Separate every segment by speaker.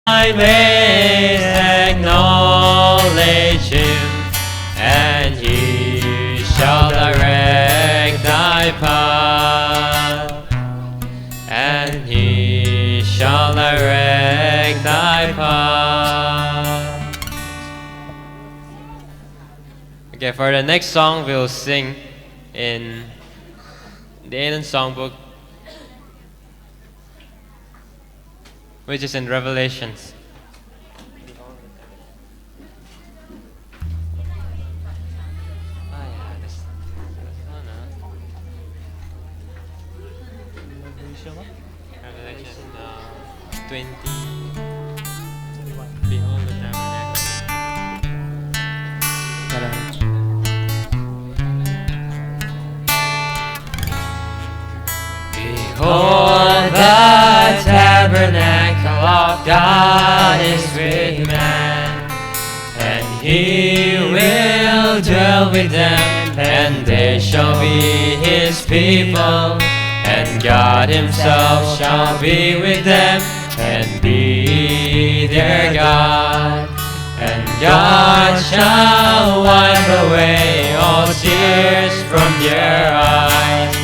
Speaker 1: thy ways, acknowledge him, and he shall direct thy path. And he shall direct thy path. Okay, for the next song, we'll sing in the Aiden Songbook, which is in Revelations. Revelation 20. Behold the tabernacle. Behold, the tabernacle of God is with man, and he will dwell with them, and they shall be his people, and God himself shall be with them, and be their God. And God shall wipe away all tears from their eyes,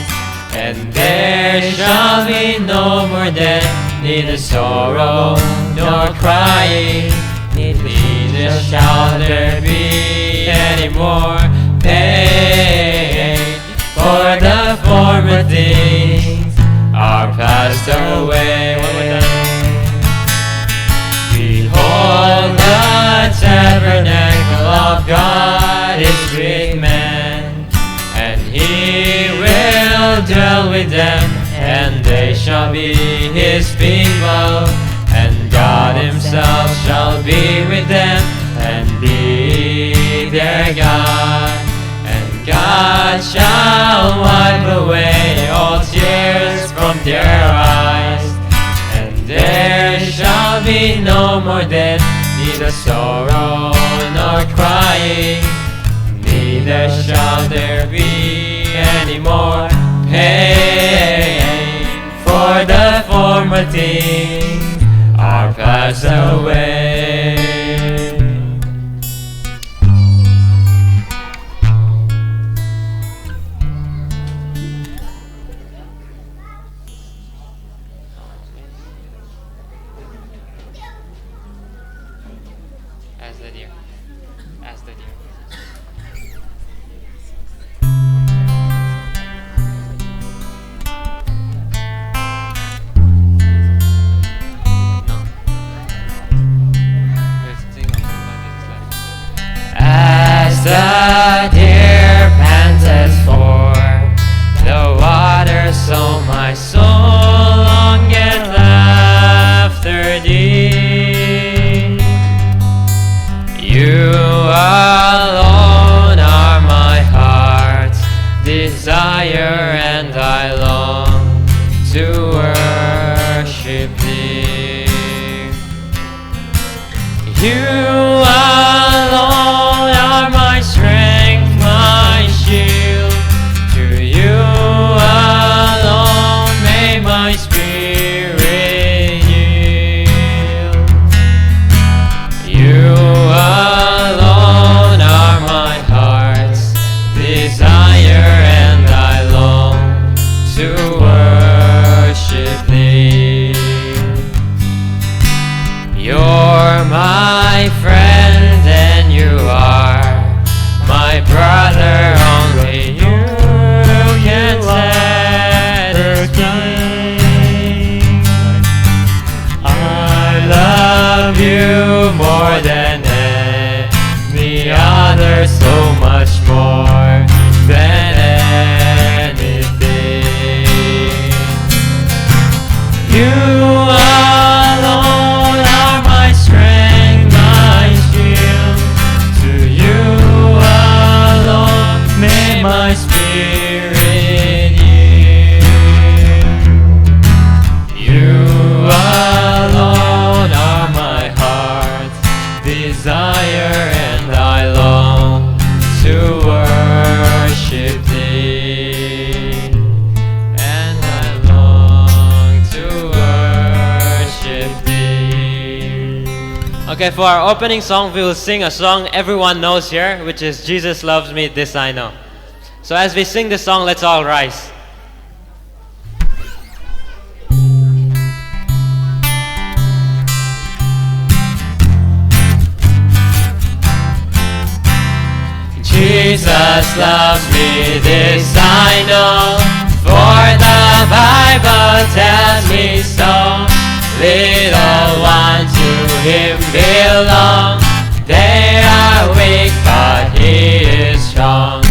Speaker 1: and there shall be no more death, neither sorrow nor crying, neither shall there be any more pain, for the former things are passed away. Behold, the tabernacle of God is with man, and he will dwell with them, and they shall be his people, and God himself shall be with them, and be their God. And God shall wipe away all tears from their eyes, and there shall be no more death, neither sorrow nor crying, neither shall there be any more pain, for the former things are passed away. As the deer. As the deer. As the deer panteth for the water, so my soul longeth after thee. You alone are my heart's desire, and I long to worship thee. You alone are my strength, my shield. To you alone may my spirit yield. You alone are my heart's desire, and I long to worship thee. You're my friend, and you are my brother. Only you can satisfy. I love you more than any other, so much more than anything. You alone are my strength, Okay, for our opening song, we will sing a song everyone knows here, which is Jesus Loves Me, This I Know. So as we sing this song, let's all rise. Jesus loves me, this I know, for the Bible tells me so. Little ones to Him belong, they are weak but He is strong.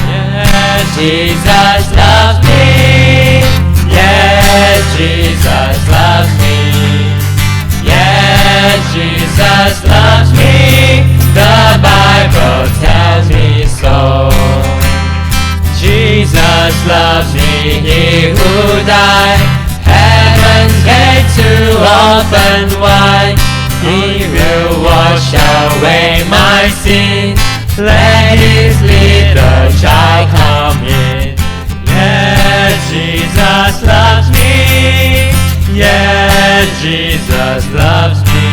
Speaker 1: Yes, Jesus loves me, yes, Jesus loves me, yes, Jesus loves me, the Bible tells me so. Jesus loves me, He who died, heaven's gate to open wide. He will wash away my sins, let His little child come in. Yes, Jesus loves me, yes, Jesus loves me,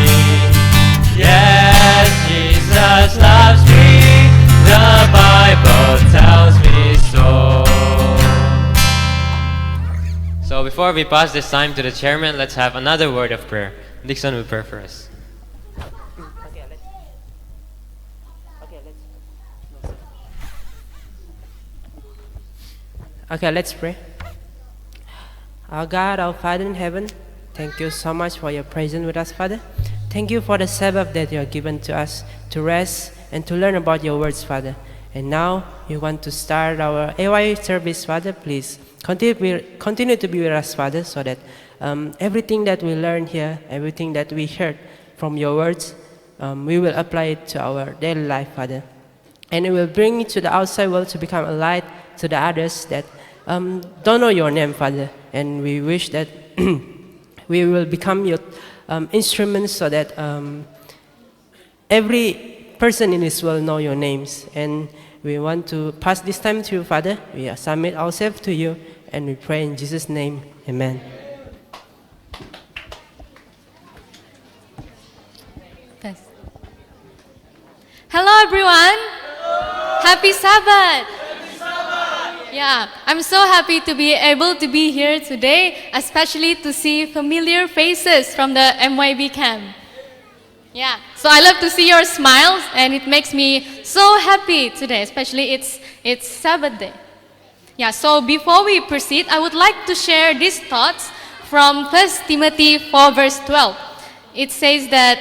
Speaker 1: yes, Jesus loves me, the Bible tells me so. So before we pass this time to the chairman, let's have another word of prayer. Dixon will pray for us.
Speaker 2: Okay, let's pray. Our God, our Father in heaven, thank you so much for your presence with us, Father. Thank you for the Sabbath that you have given to us to rest and to learn about your words, Father. And now you want to start our AY service, Father. Please continue to be with us, Father, so that everything that we learn here, everything that we heard from your words, we will apply it to our daily life, Father. And it will bring it to the outside world to become a light to the others that don't know your name, Father. And we wish that we will become your instruments so that every person in this world know your names. And we want to pass this time to you, Father. We submit ourselves to you, and we pray in Jesus' name. Amen.
Speaker 3: Thanks. Hello, everyone. Happy Sabbath. Yeah, I'm so happy to be able to be here today, especially to see familiar faces from the MYB camp. Yeah, so I love to see your smiles, and it makes me so happy today, especially it's Sabbath day. Yeah, so before we proceed, I would like to share these thoughts from 1 Timothy 4 verse 12. It says that,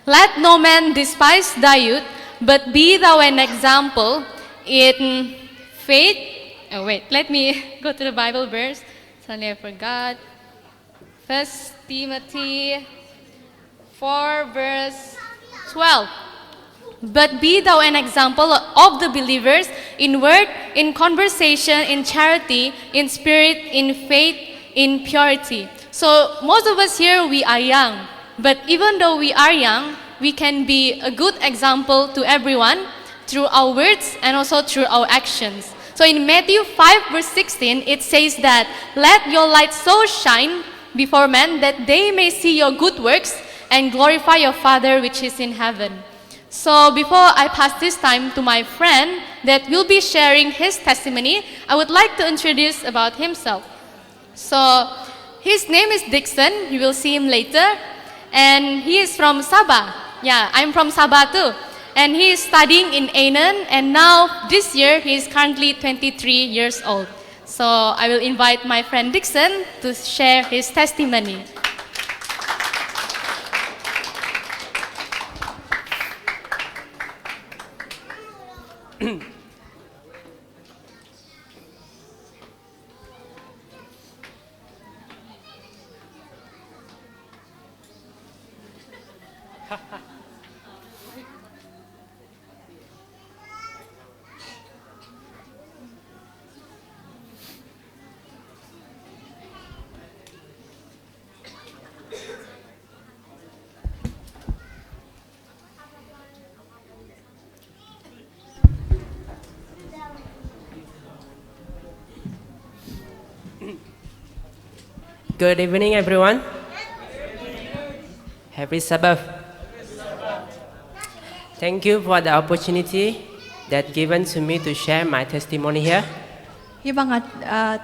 Speaker 3: "Let no man despise thy youth, but be thou an example in faith." Oh wait, let me go to the Bible verse. Suddenly I forgot. 1 Timothy 4 verse 12. "But be thou an example of the believers in word, in conversation, in charity, in spirit, in faith, in purity." So most of us here, we are young. But even though we are young, we can be a good example to everyone through our words and also through our actions. So in Matthew 5 verse 16, it says that, "Let your light so shine before men that they may see your good works and glorify your Father which is in heaven." So before I pass this time to my friend that will be sharing his testimony, I would like to introduce about himself. So his name is Dixon. You will see him later. And he is from Sabah. Yeah, I'm from Sabah too. And he is studying in Ainen, and now this year he is currently 23 years old. So I will invite my friend Dixon to share his testimony.
Speaker 2: Good evening, everyone. Happy Sabbath. Thank you for the opportunity that given to me to share my testimony here.
Speaker 3: Hi bangat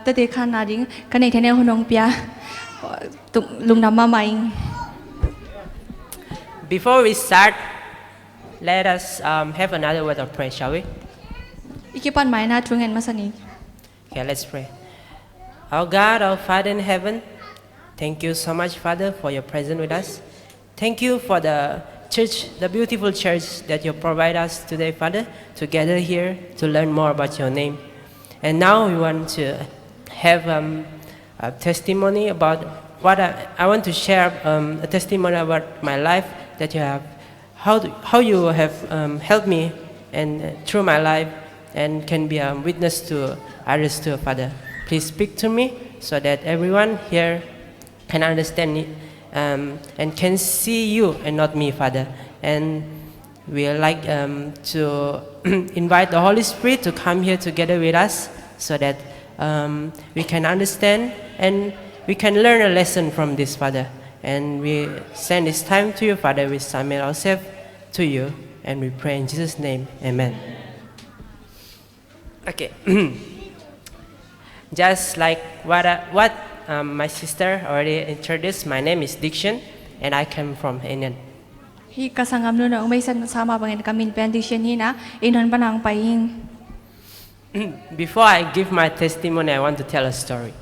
Speaker 3: tade khan na ding kanai thene honong pia lungnam ma mai.
Speaker 2: Before we start, let us have another word of prayer, shall we?
Speaker 3: Ikipan mai na tungen masani.
Speaker 2: Okay, let's pray. Our God, our Father in heaven, thank you so much, Father, for your presence with us. Thank you for the church, the beautiful church that you provide us today, Father, to gather here to learn more about your name. And now we want to have a testimony about what I want to share a testimony about my life that you have, how you have helped me and through my life and can be a witness to others too, Father. Please speak to me so that everyone here can understand it and can see you and not me, Father. And we like to invite the Holy Spirit to come here together with us so that we can understand and we can learn a lesson from this, Father. And we send this time to you, Father. We submit ourselves to you and we pray in Jesus' name. Amen. Okay. Just like what my sister already introduced, my name is Diction and I come from Indian.
Speaker 3: Hi kasangam nu na umay san sama bangin kamin bendition hina inon banang paing.
Speaker 2: Before I give my testimony, I want to tell a story.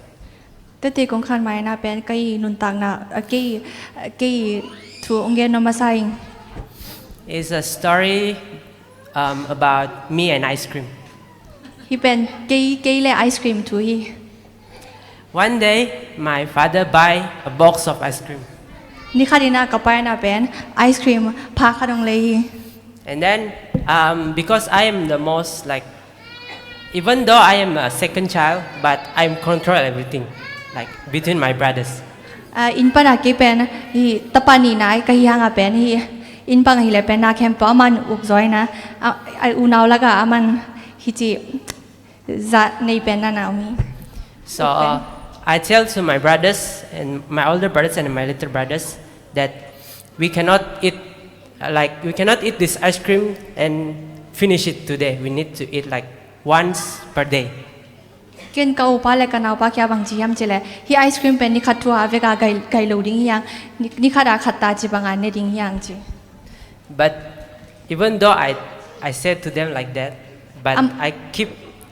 Speaker 3: Tade kong khan mai na pen kai nun tang na kai thu onggen no masaing.
Speaker 2: It's a story about me and ice cream.
Speaker 3: Hi pen kai le ice cream thu hi.
Speaker 2: One day, my father buy a box of ice cream.
Speaker 3: Ni khadina kapay na pen ice cream pha khadong le hi.
Speaker 2: And then, because I am the most like, even though I am a second child, but I control everything, like between my brothers.
Speaker 3: In pa na ki pen hi tapani na kai hanga pen hi in pang hi le pen na kem pa man uk zoi na ai unaw laga aman hi chi za nei pen na naw mi.
Speaker 2: So I tell to my brothers and my older brothers and my little brothers that we cannot eat this ice cream and finish it today. We need to eat like once per day.
Speaker 3: Ken ka upa le ka naw pa kya bang ji ham chele hi ice cream pen ni khatwa ave ka gai loading yang ni khada khatta chi bang an ne ding yang chi.
Speaker 2: But even though I said to them like that, but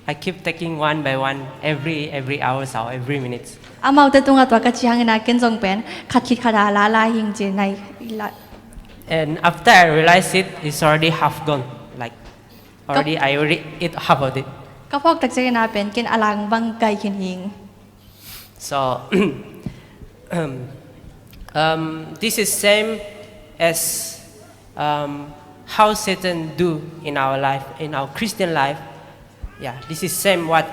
Speaker 2: I keep taking one by one every hours or every minute.
Speaker 3: Amau ta tunga to ka chi hang na ken jong pen khat khit khada la la hing je nai la.
Speaker 2: And after I realized it's already half gone. Like I already ate half of it.
Speaker 3: Ka phok tak je na pen ken alang bang gai ken hing.
Speaker 2: So this is same as how Satan do in our life, in our Christian life. Yeah, this is same what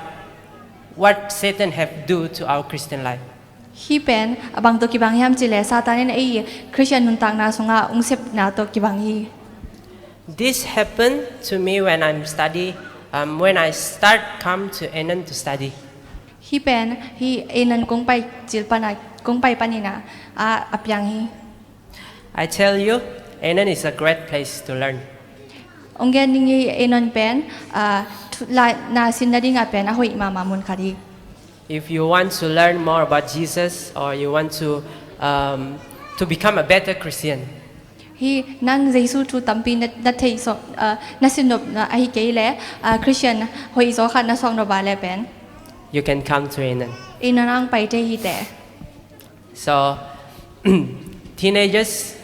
Speaker 2: Satan have do to our Christian life.
Speaker 3: Hi pen abang to ki bang ham chile satanin ai Christian nun tang na songa ungsep na to ki bang hi.
Speaker 2: This happened to me when when I start come to Enon to study.
Speaker 3: Hi pen hi enan kong pai chil pana kong pai panina apyang hi.
Speaker 2: I tell you, Enon is a great place to learn.
Speaker 3: Onggen ningi enon pen la na sinading a pen ahoy mama mun khadi.
Speaker 2: If you want to learn more about Jesus or you want to become a better Christian,
Speaker 3: Hi nang Jesu thu tampi na thei so na sinop na ai ke le Christian hoi zo khan na song no ba le pen.
Speaker 2: you can come to Enon.
Speaker 3: Inanang pai te hi te.
Speaker 2: So, teenagers,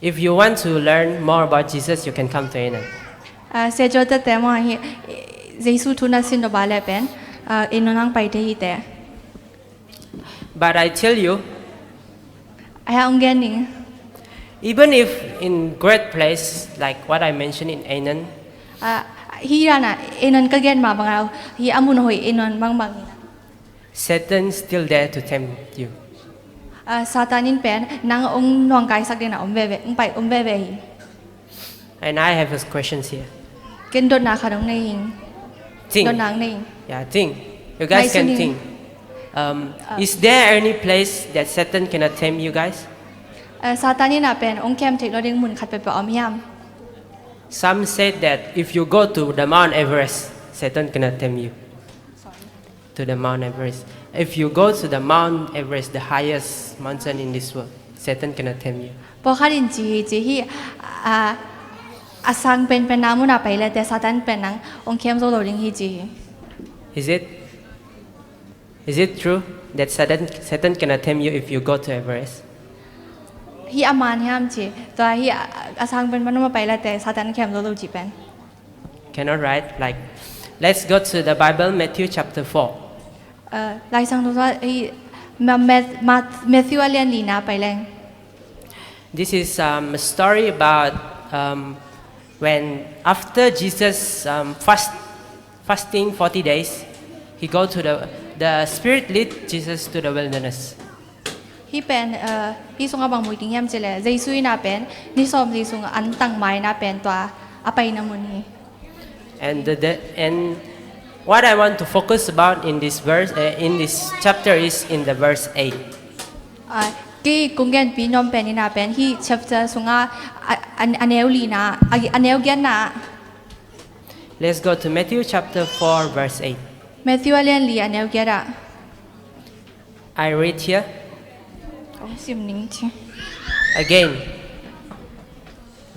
Speaker 2: if you want to learn more about Jesus, you can come to Enon.
Speaker 3: Se jo ta te mo hi Jesu thu na sin no ba le pen inanang pai te hi te.
Speaker 2: But I tell you,
Speaker 3: Ai onggen ning
Speaker 2: even if in great place like what I mentioned in Enon,
Speaker 3: hi rana enon ka gen ma bang hi amun hoi enon mang mang.
Speaker 2: Satan still there to tempt you.
Speaker 3: Satanin pen nang ong nong kai sak dena om ve ong pai om ve hi.
Speaker 2: And I have a questions here.
Speaker 3: Ken don na khadong nei hing.
Speaker 2: Think.
Speaker 3: Don nang nei.
Speaker 2: Yeah, think. You guys
Speaker 3: Nice
Speaker 2: can
Speaker 3: and
Speaker 2: think. Is there any place that Satan cannot tempt you guys?
Speaker 3: ซาตานนี่น่ะเป็นองค์แคมเทคโนโลยีหมุนขัดไปออมยาม
Speaker 2: Some said that if you go to the Mount Everest, Satan cannot tame you. To the Mount Everest. If you go to the Mount Everest, the highest mountain in this world, Satan cannot tame you.
Speaker 3: พอคาดินจีฮีอาสังเป็นนามุนาไปเลยแต่ซาตานเป็นนังองค์แคมโซโลลิงฮีจี
Speaker 2: Is it true that Satan cannot tame you if you go to Everest?
Speaker 3: ฮีอามานยามจีตัวฮีอาสังเป็นมนุษย์ไปเลยแต่ซาตานแคมโซโลจีเป็น
Speaker 2: Cannot, right? Like, let's go to the Bible, Matthew chapter 4.
Speaker 3: ลายสังตัวฮีมาเมธิวเลียนลีนาไปเลย
Speaker 2: This is a story about when after Jesus fasting 40 days, he go to the Spirit lead Jesus to the wilderness.
Speaker 3: ฮีเป็นฮีส่งบางมุยติงยามเจเลยเจสุยนาเป็นนิสอมเจสุงอันตั้งไม้นาเป็นตัวอไปนามุนี
Speaker 2: And what I want to focus about in this verse, in this chapter, is in the verse 8.
Speaker 3: กีกุงเกนปีนอมเป็นนี่นาเป็นฮีเชฟจะสุงอันเอลลีนาอันเอลเกนนา
Speaker 2: Let's go to Matthew chapter 4, verse 8.
Speaker 3: เมธิวเลียนลีอันเอลเกน
Speaker 2: I read here
Speaker 3: ซิมนิงจี
Speaker 2: again.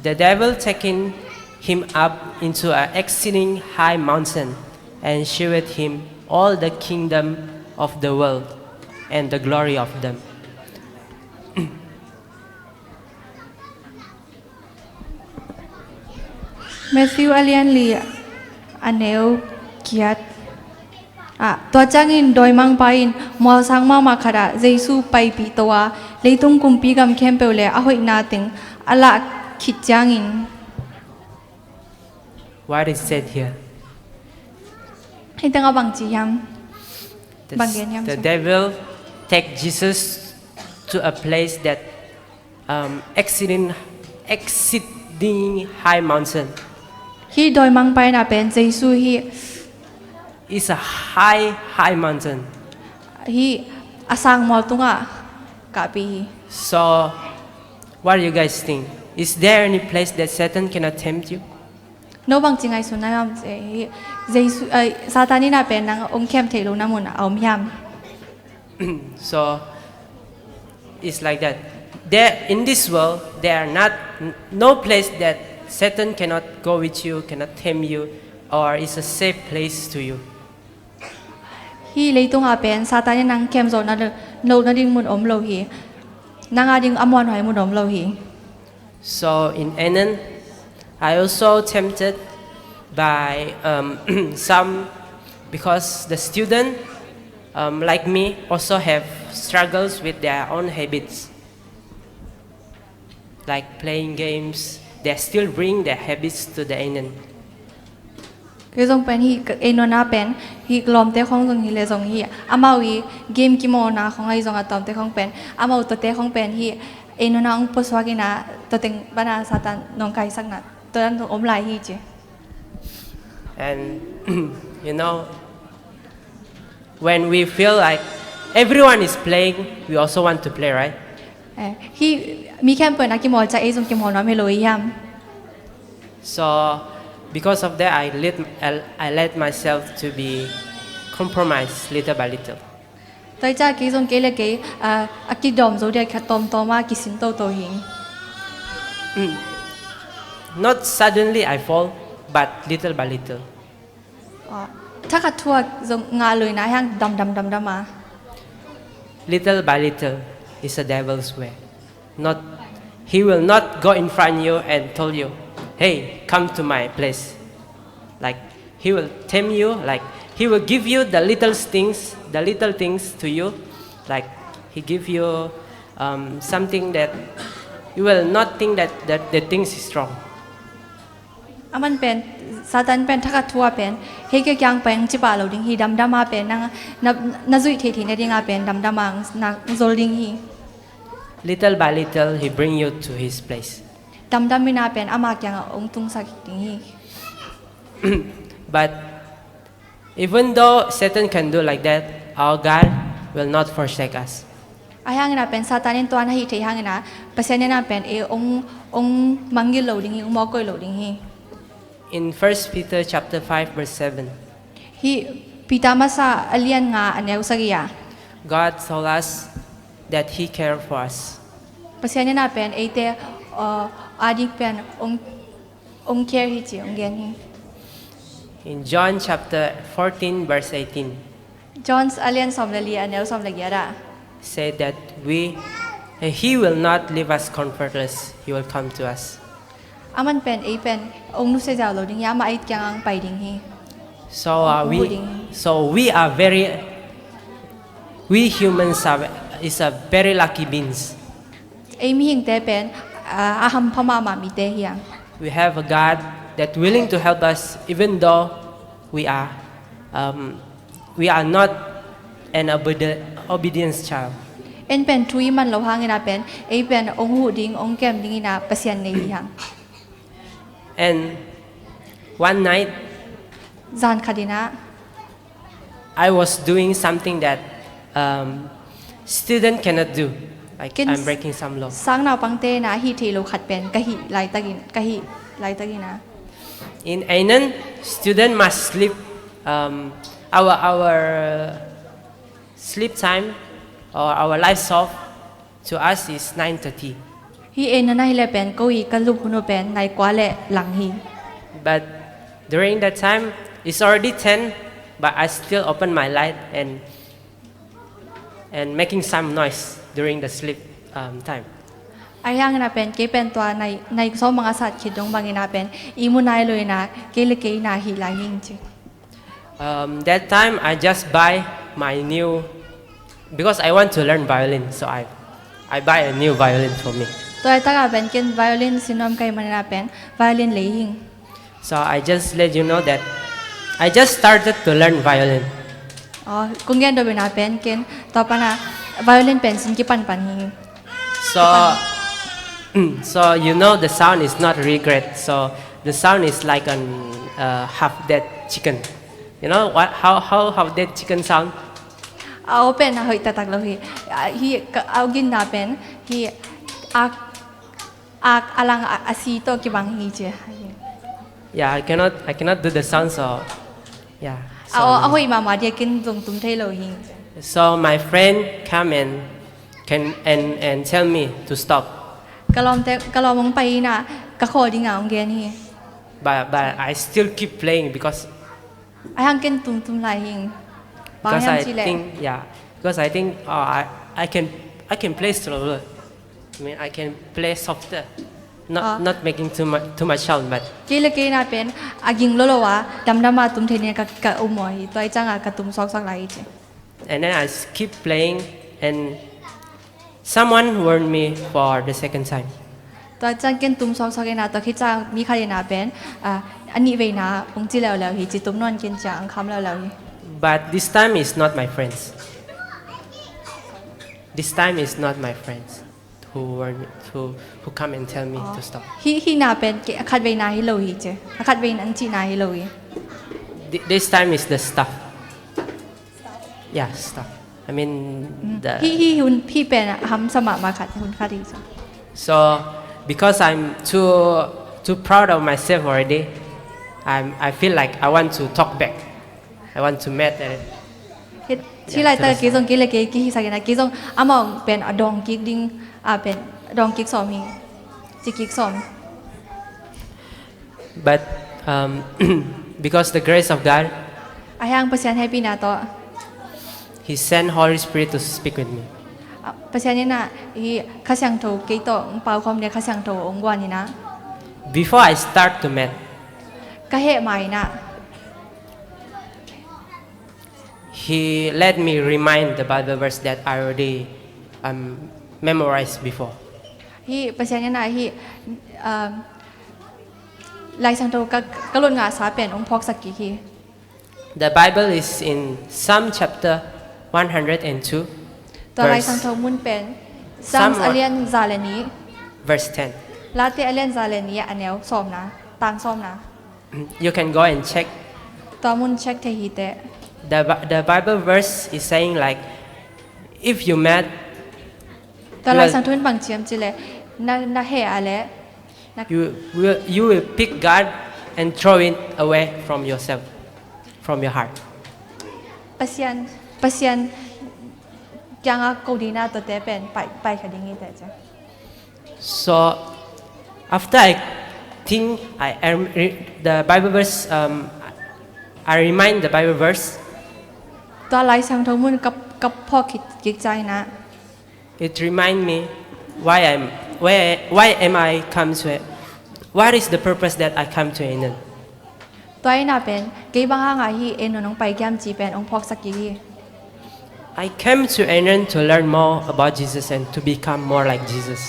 Speaker 2: The devil taking him up into an exceeding high mountain and showed him all the kingdom of the world and the glory of them.
Speaker 3: เมธิวเลียนลีอันเอลเกียตตัวจ้างอินโดยมังไปอินมัวสังมาขดาเจสูไปปีตัวเลยตุงกุมปีกำเข้มเปลเลยอาหอยนาติงอละขิดจ้างอิน
Speaker 2: What is said here?
Speaker 3: ให้ตั้งบางจียาม
Speaker 2: The devil take Jesus to a place that exceeding high mountain.
Speaker 3: ฮีโดยมังไปน่ะเป็นเจสูฮี
Speaker 2: It's a high mountain.
Speaker 3: ฮีอาสังมอตุงกะปี
Speaker 2: So, what do you guys think? Is there any place that Satan cannot tempt you?
Speaker 3: โนบางจีไงสุนัยามเจสูซาตานี่น่ะเป็นนางองค์เข้มเทลุนามุนเอายาม
Speaker 2: So, it's like that. There, in this world, there are no place that Satan cannot go with you, cannot tempt you, or is a safe place to you.
Speaker 3: ฮีเลยตุงเป็นซาตานี่นางเข้มโซนนั่นโนนั่นดิ่งมุนอมโลหีนางดิ่งอมวนหอยมุนอมโลหี
Speaker 2: So, in Anan, I also tempted by some, because the student like me also have struggles with their own habits, like playing games. They still bring their habits to the Anan.
Speaker 3: คือทรงเป็นฮีเอนนาเป็นฮีกลอมเตะของทรงฮีเลยทรงฮีอามาวีเกมกิโมนาของไอทรงอะตอมเตะของเป็นอามาตัวเตะของเป็นฮีเอนนาองปสวากินาตัวเต็งบานาซาตานนองไกสักนัดตัวนั้นอมลายฮีเจ
Speaker 2: And you know, when we feel like everyone is playing, we also want to play, right?
Speaker 3: ฮีมีแค่เปิดนักกิโมจะเอทรงกิโมน้อยไม่รู้ยาม
Speaker 2: So because of that, I let myself to be compromised little by little.
Speaker 3: ตัวจ้ากีทรงเกลเกอากิดอมโซเดียคตอมโตมากิสินโตโตหิง
Speaker 2: Not suddenly I fall, but little by little.
Speaker 3: ถ้าขัดทั่วทรงงาเลยนะแห้งดำมา
Speaker 2: Little by little is a devil's way. He will not go in front of you and tell you, hey, come to my place. Like, he will tempt you, like, he will give you the little things to you. Like, he give you something that you will not think that the things is wrong.
Speaker 3: มันเป็นซาตานเป็นทักทั่วเป็นเฮกยังเป็นจิบาเราดิ้งฮีดำมาเป็นนัจุยเทในดิ้งเป็นดำมังนักโซลดิ้งฮี
Speaker 2: Little by little, he bring you to his place.
Speaker 3: ดำไม่นาเป็นอามากยังองตุงสักดิ้งฮี
Speaker 2: But even though Satan can do like that, our God will not forsake us.
Speaker 4: ayang na pen satanin tuan hi the hang na pasyan na pen ong manggil lo ding hi ong mokoy lo ding hi
Speaker 2: In 1 Peter chapter 5 verse 7,
Speaker 4: hi pitama sa alian nga anew sagiya
Speaker 2: God told us that He cared for us.
Speaker 4: pasyan na pen ite adik pen ong care hi chi ong gen hi
Speaker 2: In John chapter 14 verse 18,
Speaker 4: John's alian som lali anew som lagiara
Speaker 2: said that He will not leave us comfortless. He will come to us.
Speaker 4: aman pen pen ong nu se jaw lo ding ya ma ait kyang pai ding hi
Speaker 2: So
Speaker 4: Holding.
Speaker 2: we humans is a very lucky beings.
Speaker 4: ai mi hing te pen aham phama ma mi te hiang
Speaker 2: We have a God that willing to help us, even though we are not an obedience child.
Speaker 4: en pen thui man lo hang ina pen ai pen ong hu ding ong kem ding ina pasyan nei hiang
Speaker 2: And one night,
Speaker 4: zan khadina
Speaker 2: I was doing something that student cannot do. Like
Speaker 4: Can
Speaker 2: I'm
Speaker 4: s-
Speaker 2: breaking some law.
Speaker 4: sang naw pangte na hi the lo khat pen ka hi lai tagina
Speaker 2: In Ainan, student must sleep. Our sleep time or our life solve to us is 9:30.
Speaker 4: hi en na hi le pen ko hi ka lup huno pen nai kwa le lang hi
Speaker 2: But during that time, it's already 10, but I still open my light and making some noise during the sleep time.
Speaker 4: ayang na pen ke pen twa nai so mga sat khidong bangina pen imu nai loi na ke le ke na hi lai hing chi
Speaker 2: That time, I just buy my new, because I want to learn violin, so I buy a new violin for me.
Speaker 4: toy ta ga pen ken violin sinom kai manina pen violin le hing
Speaker 2: So I just let you know that I just started to learn violin.
Speaker 4: kung gen do bina pen ken to pana violin pen sin ki pan hi
Speaker 2: So you know the sound is not really great. So the sound is like an half dead chicken. You know how half dead chicken sound?
Speaker 4: ao pen na hoi ta tak lo hi au gin na pen hi ak alang asi to ki bang hi che
Speaker 2: Yeah, I cannot do the sound. So yeah. So,
Speaker 4: ao hoi ma ma dia kin tung tum thei lo hi
Speaker 2: so my friend come and tell me to stop.
Speaker 4: ka lom ong pai na ka kho ding ang gen hi
Speaker 2: But I still keep playing because
Speaker 4: ai hang ken tum lai hing bang
Speaker 2: because
Speaker 4: yang
Speaker 2: I
Speaker 4: chi le
Speaker 2: think because I think I can play slower. I mean I can play softer, not making too much sound. But
Speaker 4: ke le ke na pen aging lo lo wa dam dam ma tum thei ne ka umo hi toi chang a ka tum sok sok lai che
Speaker 2: and then I keep playing, and someone warned me for the second time.
Speaker 4: toi chang ken tum sok sok na to khi cha mi kha na pen ani ve na ong chi lao lao hi chi tum non ken cha ang kham lao lao hi
Speaker 2: But this time is not my friends. This time is not my friends who warn me, who come and tell me to stop.
Speaker 4: hi na pen ke khat ve na hi lo hi che khat ve an chi na hi lo hi
Speaker 2: This time is the stuff. Yeah, stuff. I mean
Speaker 4: hi hun hi pen ham sama ma khat hun khat hi cha
Speaker 2: So because I'm too proud of myself already, I feel like I want to talk back. I want to met at it.
Speaker 4: hết chỉ lại ta cái dòng cái là cái sao cái dòng among pen dong kik ding pen dong kik som hi chỉ kik som
Speaker 2: But because the grace of God,
Speaker 4: ayang pasyan happy na to
Speaker 2: He sent Holy Spirit to speak with me.
Speaker 4: pasyan ni na hi khasyang tho cái to pau khom ne khasyang tho ong gwan ni na
Speaker 2: Before I start to met,
Speaker 4: ka he mai na
Speaker 2: He let me remind the Bible verse that I already memorized before.
Speaker 4: hi pasyan ni na hi lai sang tho ka lon nga sa pen ong phok sak ki hi
Speaker 2: The Bible is in Psalm chapter 102,
Speaker 4: to lai sang tho mun pen sam
Speaker 2: Psalm
Speaker 4: alian zaleni
Speaker 2: verse 10.
Speaker 4: late alian zaleni anel som na tang som na
Speaker 2: You can go and check.
Speaker 4: to mun check the hi te
Speaker 2: The Bible verse is saying like, if you met
Speaker 4: ตัวลายสังทุนบางเจียมจิเลนาเฮอะไร
Speaker 2: you will pick God and throw it away from yourself, from your heart.
Speaker 4: ปัสยันยังอากูดีน่าตัวเตเป็นไปคดีนี้แต่จ้ะ
Speaker 2: So after I think the Bible verse, I remind the Bible verse.
Speaker 4: ตัวลายสังทุนมุนกับพ่อคิดใจนะ
Speaker 2: It remind me why am I come to it? What is the purpose that I come to Anan?
Speaker 4: ตัวไอ้น่าเป็นกี่บางงาฮีเอ็นน้องไปแก้มจีเป็นองค์พ่อสักกี่
Speaker 2: I came to Anan to learn more about Jesus and to become more like Jesus.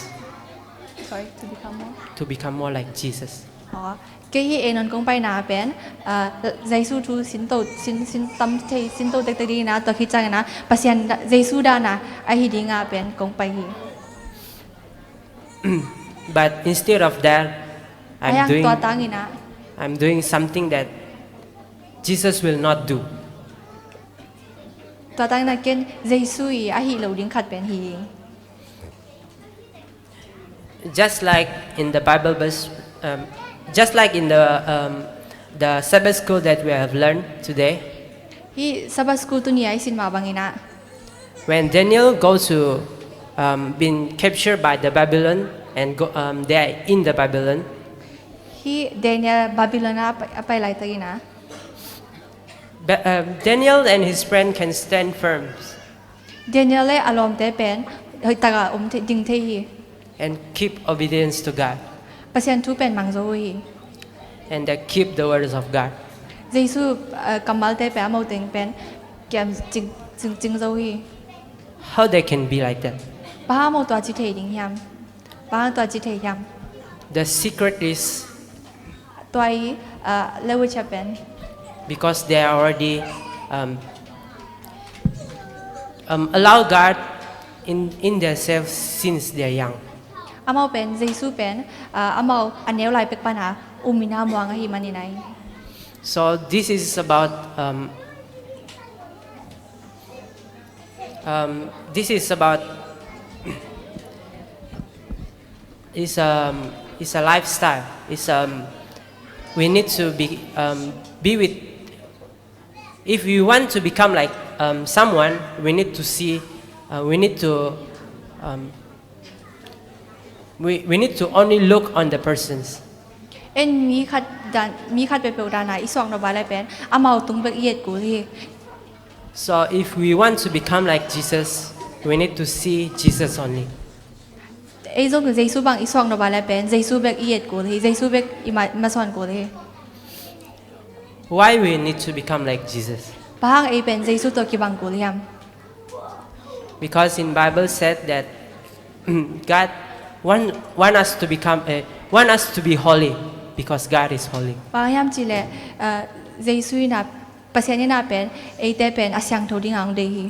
Speaker 4: Sorry to become more.
Speaker 2: To become more like Jesus.
Speaker 4: อ๋อกี่ฮีเอ็นน้องไปนาเป็นใจสู้ทูสินโตตั้มเทสินโตเด็กดีนะตัวคิดใจนะปัสยันใจสู้ด้านนะไอฮีดีงาเป็นกงไปฮี
Speaker 2: But instead of that,
Speaker 4: ไอยังตัวตั้งอีนะ
Speaker 2: I'm doing something that Jesus will not do.
Speaker 4: ตัวตั้งนักเก็นใจสู้อีไอฮีเหลาดิ้งขัดเป็นฮี
Speaker 2: Just like in the Bible verse, just like in the Sabbath school that we have learned today.
Speaker 4: ฮีซับสกูตุนี้ไอสินมาบางอีนะ
Speaker 2: When Daniel goes to been captured by the Babylon and they are in the Babylon.
Speaker 4: ฮีเดนียลบาบิโลนาไปไล่ตะกีนะ
Speaker 2: Daniel and his friend can stand firm
Speaker 4: เดนียลเลยอารมณ์เตเป็นเฮยตากะอมดิงเทฮี
Speaker 2: and keep obedience to God
Speaker 4: ปัสยันทูเป็นมังโซฮี
Speaker 2: and they keep the words of God.
Speaker 4: เจสูกัมบัลเตเป็นอโมติงเป็นแกมจิงโซฮี
Speaker 2: How they can be like that?
Speaker 4: ป้าโมตัวจิเทดิงยามป้าตัวจิเทยาม
Speaker 2: The secret is
Speaker 4: ตัวไอ้เลวิชเป็น
Speaker 2: because they are already allow God in themselves since they are young.
Speaker 4: อามาเป็นเจสูเป็นอามาอันเนวไลเป็กปัญหามินามวางฮีมันนี่ไหน
Speaker 2: So this is about this is about it's a lifestyle. It's we need to be with. If we want to become like someone, we need to see. We need to. We need to only look on the persons.
Speaker 4: เอ็นมีขัดเป็นเปลดานาอีสองดอกบาไลเป็นอามาตุงเบกเอียดกูที่
Speaker 2: So if we want to become like Jesus, we need to see Jesus only.
Speaker 4: ไอ้โซคือเจสูบางอีสองดอกบาไลเป็นเจสูเบกเอียดกูที่เจสูเบกอีมาสอนกูที่
Speaker 2: Why we need to become like Jesus?
Speaker 4: บางไอ้เป็นเจสูตัวกีบังกูที่ยาม
Speaker 2: Because in Bible said that God want us to become want us to be holy because God is holy.
Speaker 4: บางยามจีเลเจสูน่ะปัสยานี่น่ะเป็นไอ้แต่เป็นอาเซียงโทดิ้งอังเดฮี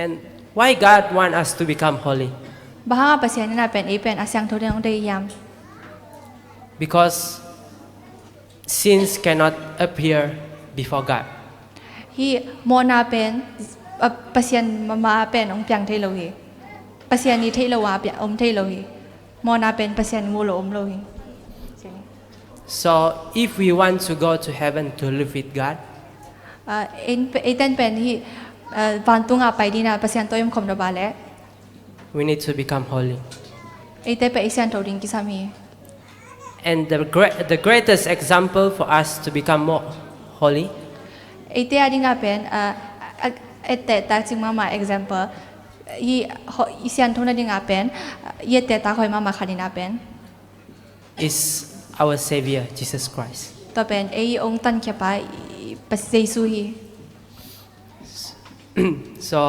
Speaker 2: And why God want us to become holy?
Speaker 4: บางปัสยานี่น่ะเป็นไอ้เป็นอาเซียงโทดิ้งอังเดฮียาม
Speaker 2: Because sins cannot appear before God.
Speaker 4: ฮีโมนาเป็นปัสยานมาเป็นองค์เปียงเทโลฮีปัสยานีเทโลวาเปียอมเทโลฮีโมนาเป็นปัสยานงูโลอมโลฮี
Speaker 2: So if we want to go to heaven to live with God,
Speaker 4: เอ็นเต้นเป็นที่วันตุงอาไปดีนะปัสยานตัวยมคมดบาและ
Speaker 2: we need to become holy.
Speaker 4: เอ็นเต้เป็นอิสยานโทดิ้งกิสามี
Speaker 2: And the greatest example for us to become more holy
Speaker 4: เอ็นเต้ดิ้งอาเป็นเอ็นเต้ตาจิงมา example ที่อิสยานโทนดิ้งอาเป็นเย็ดเต้ตาคอยมาคาดินาเป็น
Speaker 2: is our Savior Jesus Christ.
Speaker 4: ตัวเป็นไอ้องค์ตันเขียไปปัสเจซูฮี
Speaker 2: So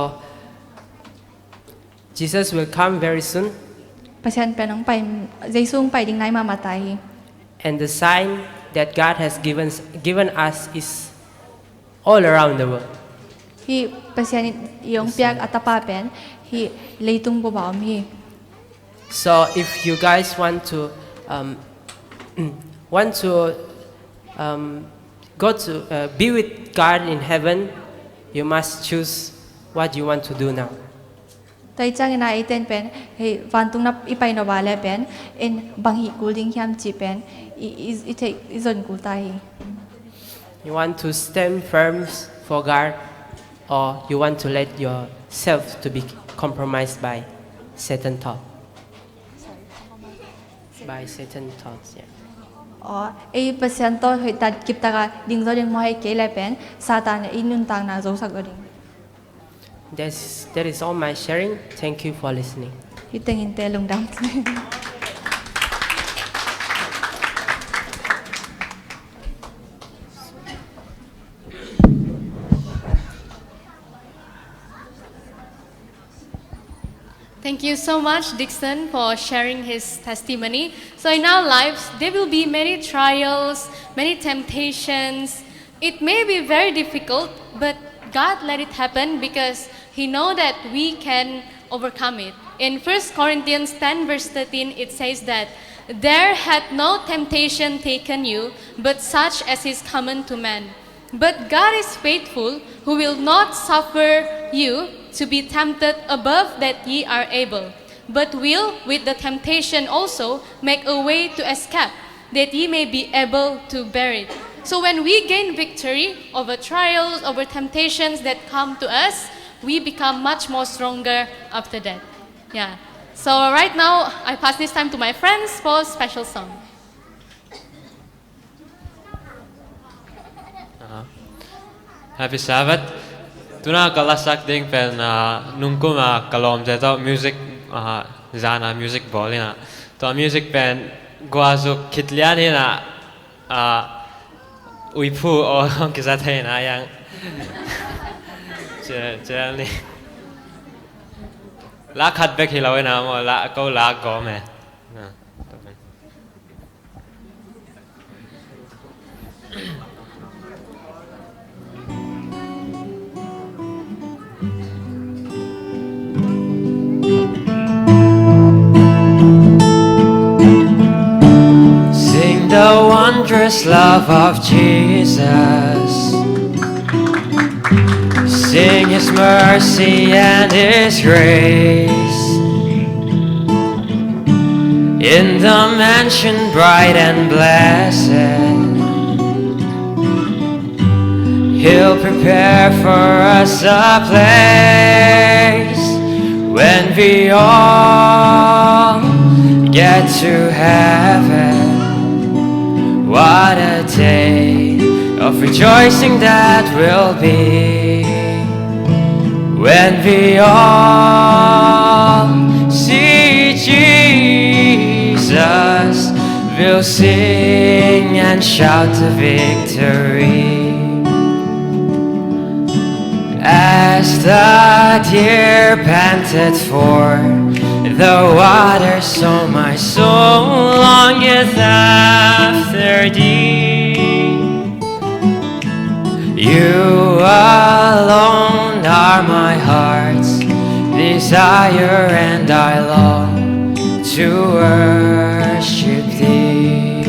Speaker 2: Jesus will come very soon,
Speaker 4: ปัสยันเป็นน้องไปเจซูไปดิ้งไหนมาตาย
Speaker 2: and the sign that God has given us is all around the world.
Speaker 4: ที่ปัสยันยองเปียกอัตปาเป็นที่เลยตุงบ่บ่าวมี
Speaker 2: So if you guys want to go to be with God in heaven, you must choose what you want to do now.
Speaker 4: ต Tay chang na iten pen he vantung na ipay no bale pen in banghi kuling hiam chi pen izon kultai.
Speaker 2: You want to stand firm for God, or you want to let yourself to be compromised by Satan thought? By Satan thoughts, yeah.
Speaker 4: A percent to that keep taga ding zo ding mo hay ke le pen satan inun tang na zo sak ding.
Speaker 2: That is all my sharing. Thank you for listening.
Speaker 4: Hiteng in te lung dam.
Speaker 3: Thank you so much, Dixon, for sharing his testimony. So in our lives, there will be many trials, many temptations. It may be very difficult, but God let it happen because He knows that we can overcome it. In 1 Corinthians 10 verse 13, it says that, "There hath no temptation taken you, but such as is common to man. But God is faithful, who will not suffer you to be tempted above that ye are able, but will with the temptation also make a way to escape, that ye may be able to bear it." So when we gain victory over trials, over temptations that come to us, we become much more stronger after that. Yeah. So right now, I pass this time to my friends for a special song.
Speaker 1: Happy Sabbath. Tuna kalasak ding pen nungku ma kalom jato music zana music bolina. To music pen guazu kitliani na uipu o kisate na yang jelni. La khat bek hilawe na mo la ko la go me. Sing the wondrous love of Jesus. Sing His mercy and His grace. In the mansion bright and blessed, He'll prepare for us a place when we all get to heaven. What a day of rejoicing that will be when we all see Jesus. We'll sing and shout the victory as the deer panted for the water, so my soul longeth after thee. You alone are my heart's desire, and I long to worship thee.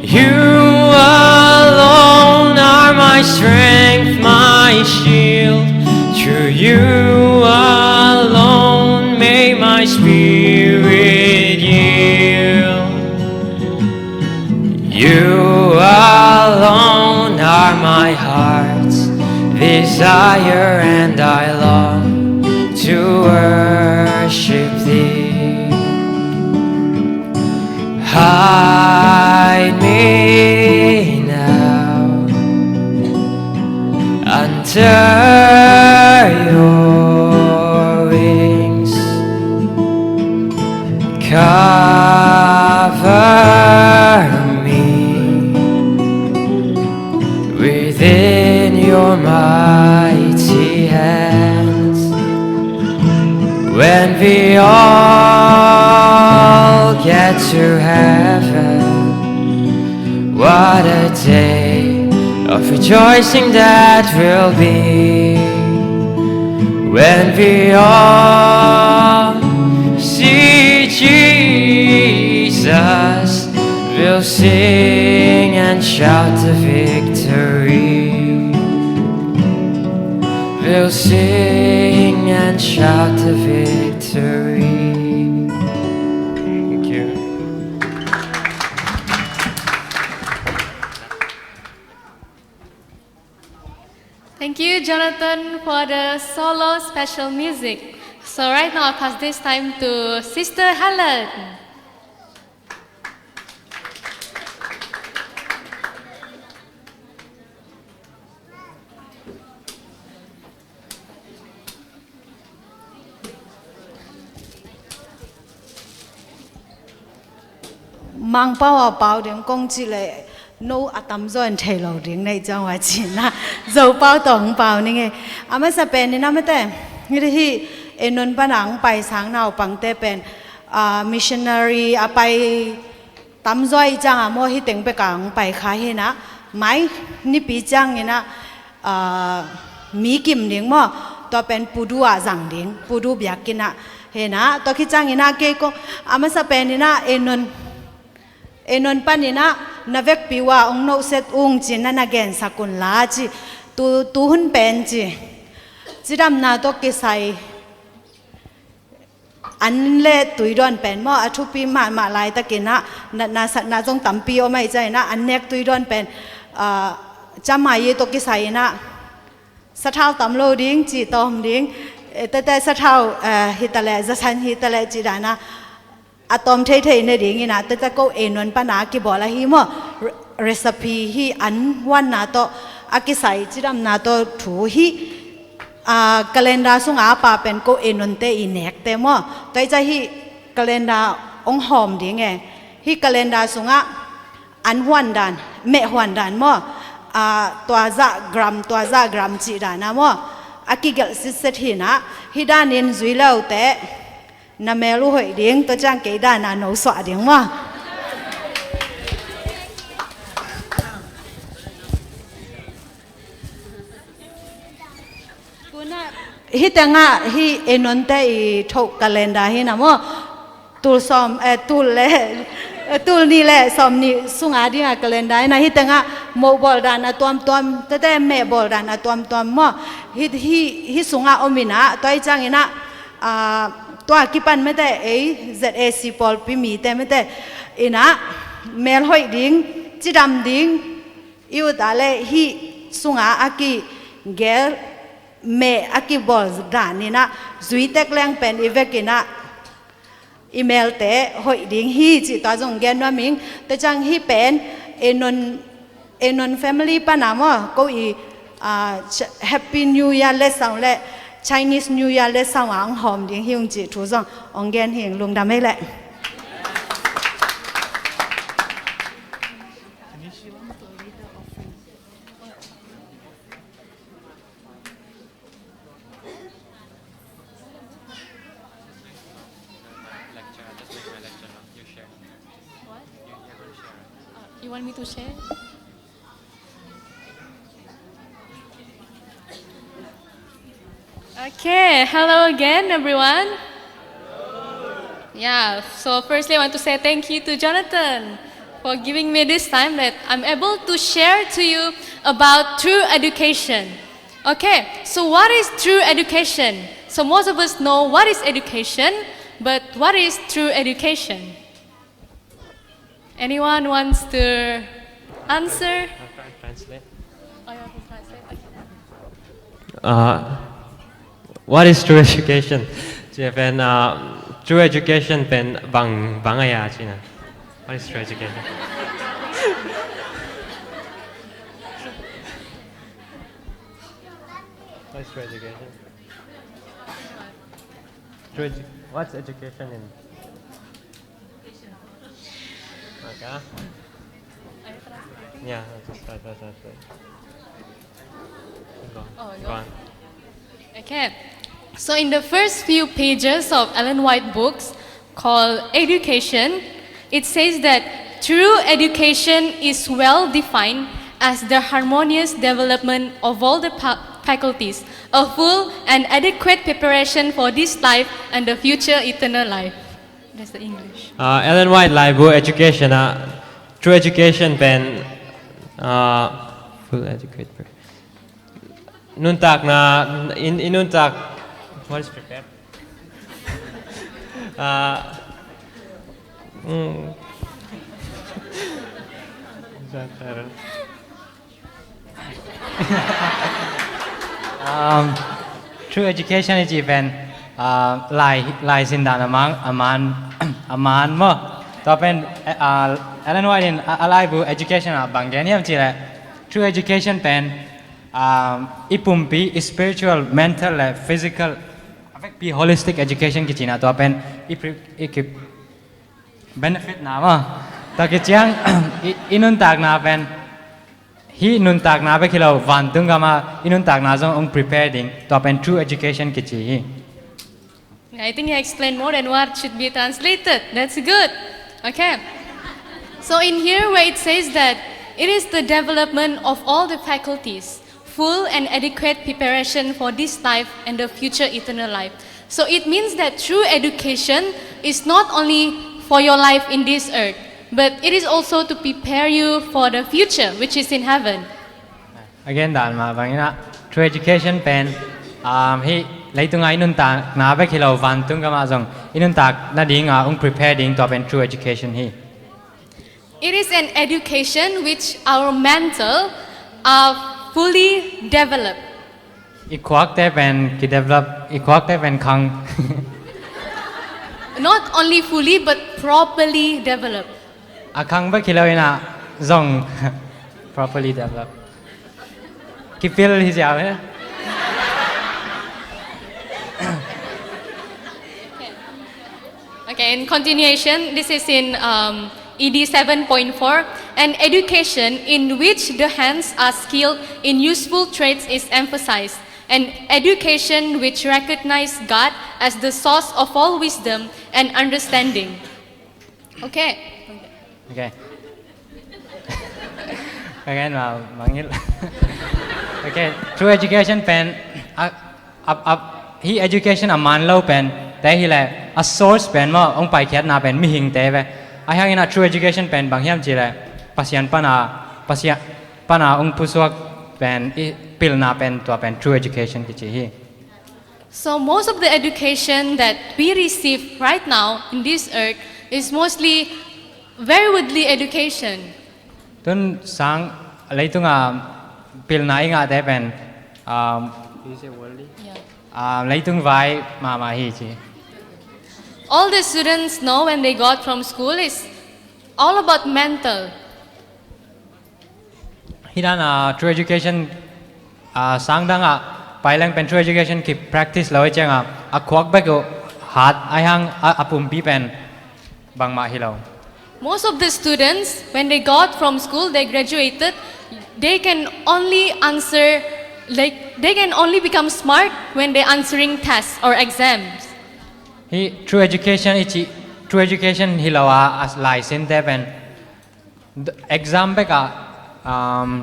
Speaker 1: You alone are my strength, my shield. Through you alone may my spirit yield. You alone are my heart's desire, and I long to worship thee. Hide me now under your wings. Cover me within your mighty hands. When we all get to heaven, what a day of rejoicing that will be when we all see Jesus. We'll sing and shout the victory. We'll sing
Speaker 2: a victory.
Speaker 1: Thank you.
Speaker 3: Thank you, Jonathan, for the solo special music. So right now, I pass this time to Sister Helen.
Speaker 5: mang bao à bao điểm công chỉ lệ nô à tắm rồi anh thầy lâu điểm này cho hoa chỉ na dầu bao tổng bao này nghe à mà sao bên này nằm thế như thế hi em nôn ban ang bay sáng nào bằng thế bên missionary à bay tắm rồi chẳng à mua hi tiếng bê càng bay khai hi na máy ni bị chẳng như na mỹ kim điểm màตัวเป็นปูดูอ่ะจังดิ้งปูดูเบียกินอ่ะเห็นนะตัวคิดจังเห็นนะเกก็อามาสเปนนี่นะเอนนปันนี่นะนาเวกปีว่าองโนเซตองจีนั่นนะเกนสักุลลาจีตูหุ่นเป็นจีดำนาตัวกิใส่อันเล่ตุยดอนเป็นมั่วทุปีมาลายตะกินนะนาจงตั้มปีเอาไม่ใจนะอันเนกตุยดอนเป็นจำหมายตัวกิใส่นะสะเท้าตำโลดิ้งจีตอมดิ้งแต่สะเท้าฮิตาเลจะสันฮิตาเลจีดานะอะตอมเทๆในดิ้งนะแต่ก็เอ็นวันปนากิบอกละฮิมเรซิปีฮิอันวันนาโตอากิใส่จีดำนาโตถูฮิกาเลนดาสุงอาปาเป็นก็เอ็นวันเตอินเนกเตมตัวใจฮิกาเลนดาองหอมดิ้งไงฮิกาเลนดาสุงอาอันหวนดานเมหวนดานมั่วตัวจะกรัมจีดานะมั่วอากิเกลสิเสถีนะฮิดานินจุยเล่าแต่นาเมลูหอยดิ้งตัวจังเกดานาโนสวดิ้งมั่วฮิตังะฮิเอนนเตอีทุกกาเลนดาฮินะมั่วตูลซอมตูลเล่ตูนี่แหละสมนี่สุงอาดีงากาเลนได้นะฮิตังะโมบอลดานะตัวแต่แม่บอลดานะตัวมั่วฮิสุงอาอมินะตัวจังอินะตัวกิปันไม่ได้ZAC ปอลปิมีแต่ไม่ได้อินะเมลหอยดิ้งจิดำดิ้งอยู่ตาเลฮิสุงอาอากิเกลเมอากิบอลดานี่นะจุยเตกแรงเป็นอีเวกินะอีเมลเตะหอยดิ้งฮีจิตาจงเกนว่ามิงแต่จังฮีเป็นเอนน family ปานามก็อีHappy New Year เลสังเล Chinese New Year เลสังวังหอมดิ้งฮิงจิทุจงองเกนหิงลุงดำไม่แหละ
Speaker 3: You want me to share? Okay, hello again, everyone. Yeah, so firstly, I want to say thank you to Jonathan for giving me this time that I'm able to share to you about true education. Okay, so what is true education? So most of us know what is education, but what is true education? Anyone wants to answer?
Speaker 1: Translate.
Speaker 3: Oh, you want to translate? Okay.
Speaker 1: What is true education? จะเป็น true education เป็นบางอย่างใช่ไหม What is true education? What is true education? What's education in? Okay. Yeah, just try. Go on.
Speaker 3: Okay. So in the first few pages of Ellen White books called Education, it says that true education is well defined as the harmonious development of all the faculties, a full and adequate preparation for this life and the future eternal life. That's the English.
Speaker 1: Ellen White ไลฟ์บุ๊ก education true education เป็น full educate นุนตักนะอินุนตัก what is prepared
Speaker 6: True education is even lายสินดานaman aman มั้งต่อเป็นEllen White in alive education บางอย่างเนี่ยจีแหละ True education เป็นipumpi spiritual mental และ physical เป็น holistic education กิจนะตัวเป็นอีก benefit นะมั้งแต่กิจยังอินุนตากนาเป็นฮีนุนตากนาไปคิดเราวันตุงกามาอินุนตากนาจงอง preparing ตัวเป็น true education กิจ
Speaker 3: I think he explained more than what should be translated. That's good. Okay. So in here where it says that it is the development of all the faculties, full and adequate preparation for this life and the future eternal life. So it means that true education is not only for your life in this earth, but it is also to prepare you for the future, which is in heaven.
Speaker 6: Again, ด่านมาบางอย่างนะ True education เป็นฮีเลยตรงไงอินุนตากนาไปคิดเราวันตุงกามาจงอินุนตากนาดิ่งอง preparing ตัวเป็น true education ฮี
Speaker 3: It is an education which our mental are fully developed.
Speaker 6: อีกขวักแต่เป็นกิจ develop อีกขวักแต่เป็นคัง
Speaker 3: Not only fully but properly developed.
Speaker 6: อาคังไปคิดเราเองนะจง properly develop คิด feel ที่จะเอาไหม
Speaker 3: Okay, in continuation, this is in ED 7.4. An education in which the hands are skilled in useful trades is emphasized. An education which recognizes God as the source of all wisdom and understanding. Okay.
Speaker 6: Okay. Again, mangil. Okay, true education เป็นhe education มันเล่าเป็นแต่ฮีแหละ a source เป็นว่าองไปแค่นาเป็นมิหิงเตะไปไอ้ห่างนะ true education เป็นบางอย่างจีแหละภาษาปนาองผู้สวกเป็นพิลนาเป็นตัวเป็น true education กิจฮี
Speaker 3: So most of the education that we receive right now in this earth is mostly very worldly education.
Speaker 6: ต้นสังอะไรตุงพิลนาอีกแต่เป็นอะไรตุงไว้มาฮีจี
Speaker 3: All the students know when they got from school is all about mental.
Speaker 6: ที่นั่นtrue education สังดังไปแรงเป็น true education คิด practice แล้วไอ้เจ้าควักไปก็หัดไอ้ห่างปุ่มปีเป็นบางมาให้เรา
Speaker 3: Most of the students, when they got from school, they graduated, they can only answer, like they can only become smart when they're answering tests or exams.
Speaker 6: True education อี true education ที่เราหลายเส้นแต่เป็น exam ไปกับ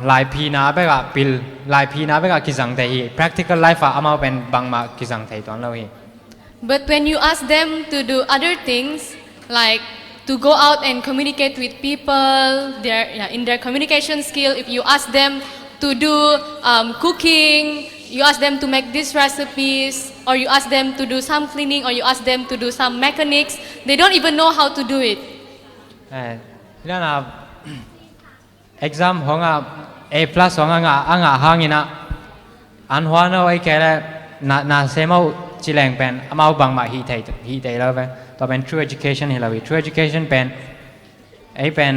Speaker 6: หลายปีนะไปกับปิลหลายปีนะไปกับกิจสังเทีย practical life อามาเป็นบางมากิจสังเทียตอนเราเอง
Speaker 3: But when you ask them to do other things like to go out and communicate with people, in their communication skill, if you ask them to do cooking, you ask them to make these recipes, or you ask them to do some cleaning, or you ask them to do some mechanics, they don't even know how to do it.
Speaker 6: ที่นั่นexam ของA+ ของห่างนะอันหัวเราไอ้แก่ละน่าเสมาจิแรงเป็นมาบางมาฮีไทยแล้วเป็นต่อเป็น true education ให้เรา true education เป็นไอ้เป็น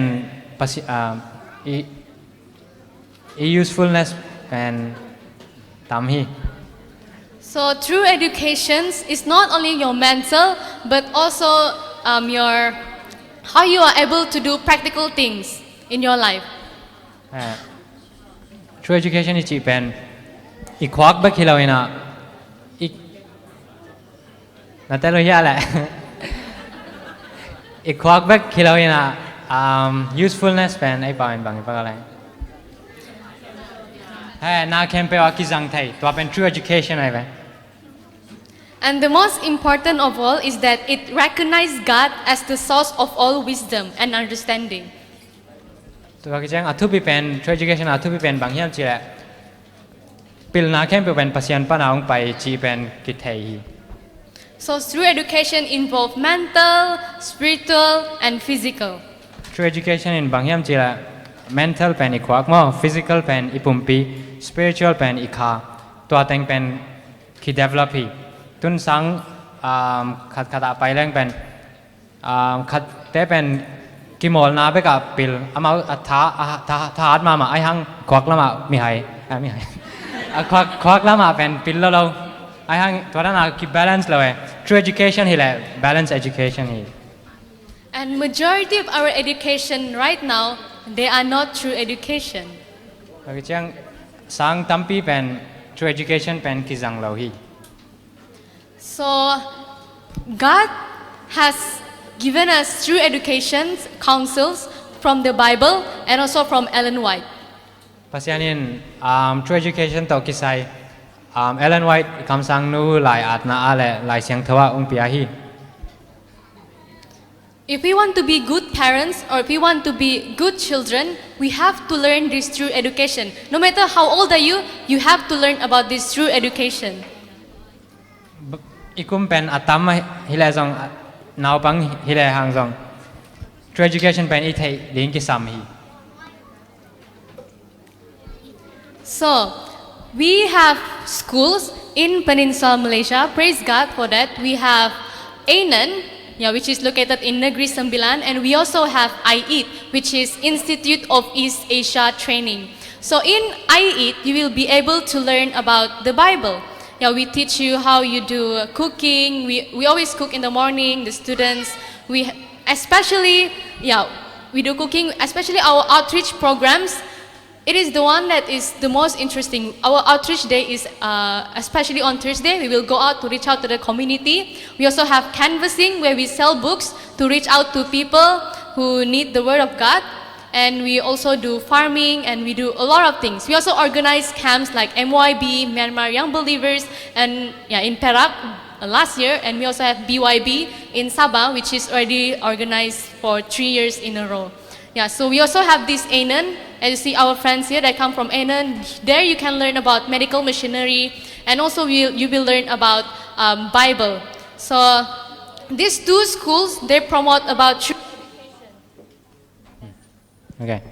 Speaker 6: usefulness เป็นตามฮี
Speaker 3: So true education is not only your mental, but also your how you are able to do practical things in your life.
Speaker 6: True education นี่จีเป็นอีกควักบักที่เราเนาะอีกนั่นแต่เราแย่แหละ อีกควักบักที่เราเนาะusefulness เป็นไอ้ปานบางอะไรน่าเข้มไปว่ากิจสังเทียตัวเป็น true education อะไรไหม
Speaker 3: And the most important of all is that it recognizes God as the source of all wisdom and understanding.
Speaker 6: ตัวกิจยังทุบเป็น true education ทุบเป็นบางอย่างจีแหละปิลนาเข้มไปเป็นภาษาปนาองไปจีเป็นกิจไทย
Speaker 3: So true education involves mental, spiritual, and physical.
Speaker 6: True education in bangyam chila mental pen ikwak mo, physical pen ipumpi, spiritual pen ikha, tua teng pen ki develop hi. Tun sang khat khata pai leng pen khat te pen ki mol na be ka pil amau tha ma ai hang kwak lama mi hai mi hai kwak lama pen pil lo ai hang tua na ki balance lo true education hi le balance education hi.
Speaker 3: And majority of our education right now, they are not true education.
Speaker 6: Cái chang sang tampi pen true education pen ki jang lo hi.
Speaker 3: So God has given us true education counsels from the Bible and also from Ellen White.
Speaker 6: Pasianin true education to kisai Ellen White kam sang nu lai at na ale lai siang thawa ung pia hi.
Speaker 3: If we want to be good parents or if we want to be good children, we have to learn this true education. No matter how old are you, you have to learn about this true education.
Speaker 6: Ikum pen atam hile jong naw pang hile hang jong true education pen I thai ling ki sam hi.
Speaker 3: So, we have schools in Peninsula Malaysia. Praise God for that. We have ANAN, which is located in Negeri Sembilan, and we also have IET, which is Institute of East Asia Training. So in IET, you will be able to learn about the Bible. We teach you how you do cooking. We always cook in the morning, the students. We do cooking, especially our outreach programs. It is the one that is the most interesting. Our outreach day is especially on Thursday. We will go out to reach out to the community. We also have canvassing where we sell books to reach out to people who need the Word of God. And we also do farming and we do a lot of things. We also organize camps like MYB, Myanmar Young Believers, and in Perak last year. And we also have BYB in Sabah, which is already organized for 3 years in a row. So we also have this ANAN. As you see our friends here that come from ANAN, there you can learn about medical machinery, and also you will learn about Bible. So these two schools, they promote about true education.
Speaker 6: Okay.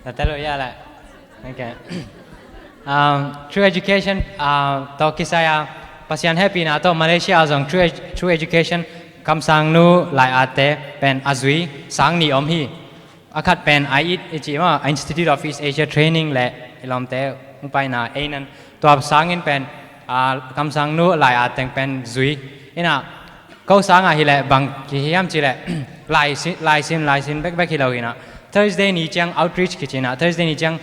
Speaker 6: Natalo ya la. Okay. True education to kisaya pasian happy na to Malaysia azong true education kam sang nu lai ate pen azui sang ni om hi akhat pen IET ichima Institute of East Asia Training le ilom te upai na ANAN to ab sangin pen kam sang nu lai ateng pen zui ina ko sanga hi le bang ki hiam chi le lai sim back hi lo ina Thursday ni chang outreach kichina Thursday ni chang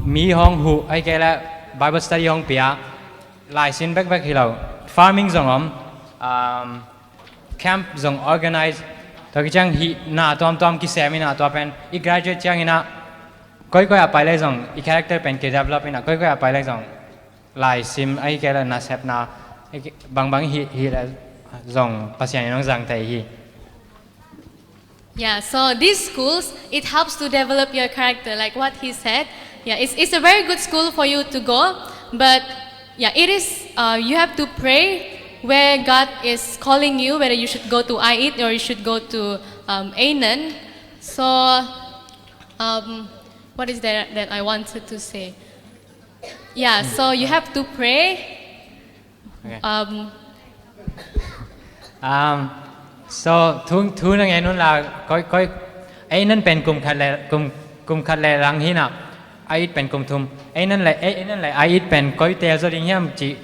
Speaker 6: mi hong hu ai ke la Bible study hong pia lai sim back hi lo farming zongom camp zong organize to ki chang hi na tom ki seminar to pen I graduate chang ina koi apai le zong I character pen ke develop ina koi apai le zong lai sim ai ke la na sep na bang hi la zong pasian nong zang tai hi.
Speaker 3: So these schools, it helps to develop your character, like what he said. It's a very good school for you to go, but it is you have to pray where God is calling you, whether you should go to IET or you should go to ANAN. So, what is there that I wanted to say? So you have to pray.
Speaker 6: Okay. So thu nang enun la koi ANAN pen kum khat le rang hi na IET pen kum thum ANAN le IET pen koi te zo ding hiam chi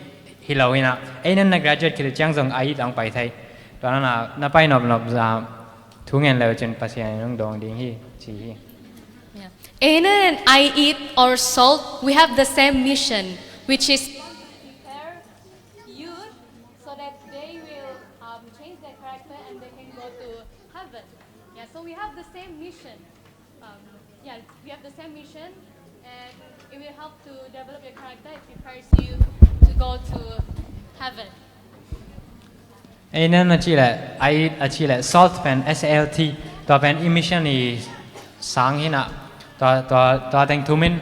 Speaker 6: Hello ina ANAN na graduate kile chang jong IET ang pai thai to na pai nop za thu ngen le chen pasian nong dong ding hi chi hi.
Speaker 3: ANAN and IET or SALT, we have the same mission, which is to prepare youth so that they will change their character and they can go to heaven. So we have the same mission. We have the same mission, and it will help to develop your character. It prepares you to go to heaven.
Speaker 6: ANAN achile IET achile SALT pen SALT to pen emission ni sang hi na to teng thumin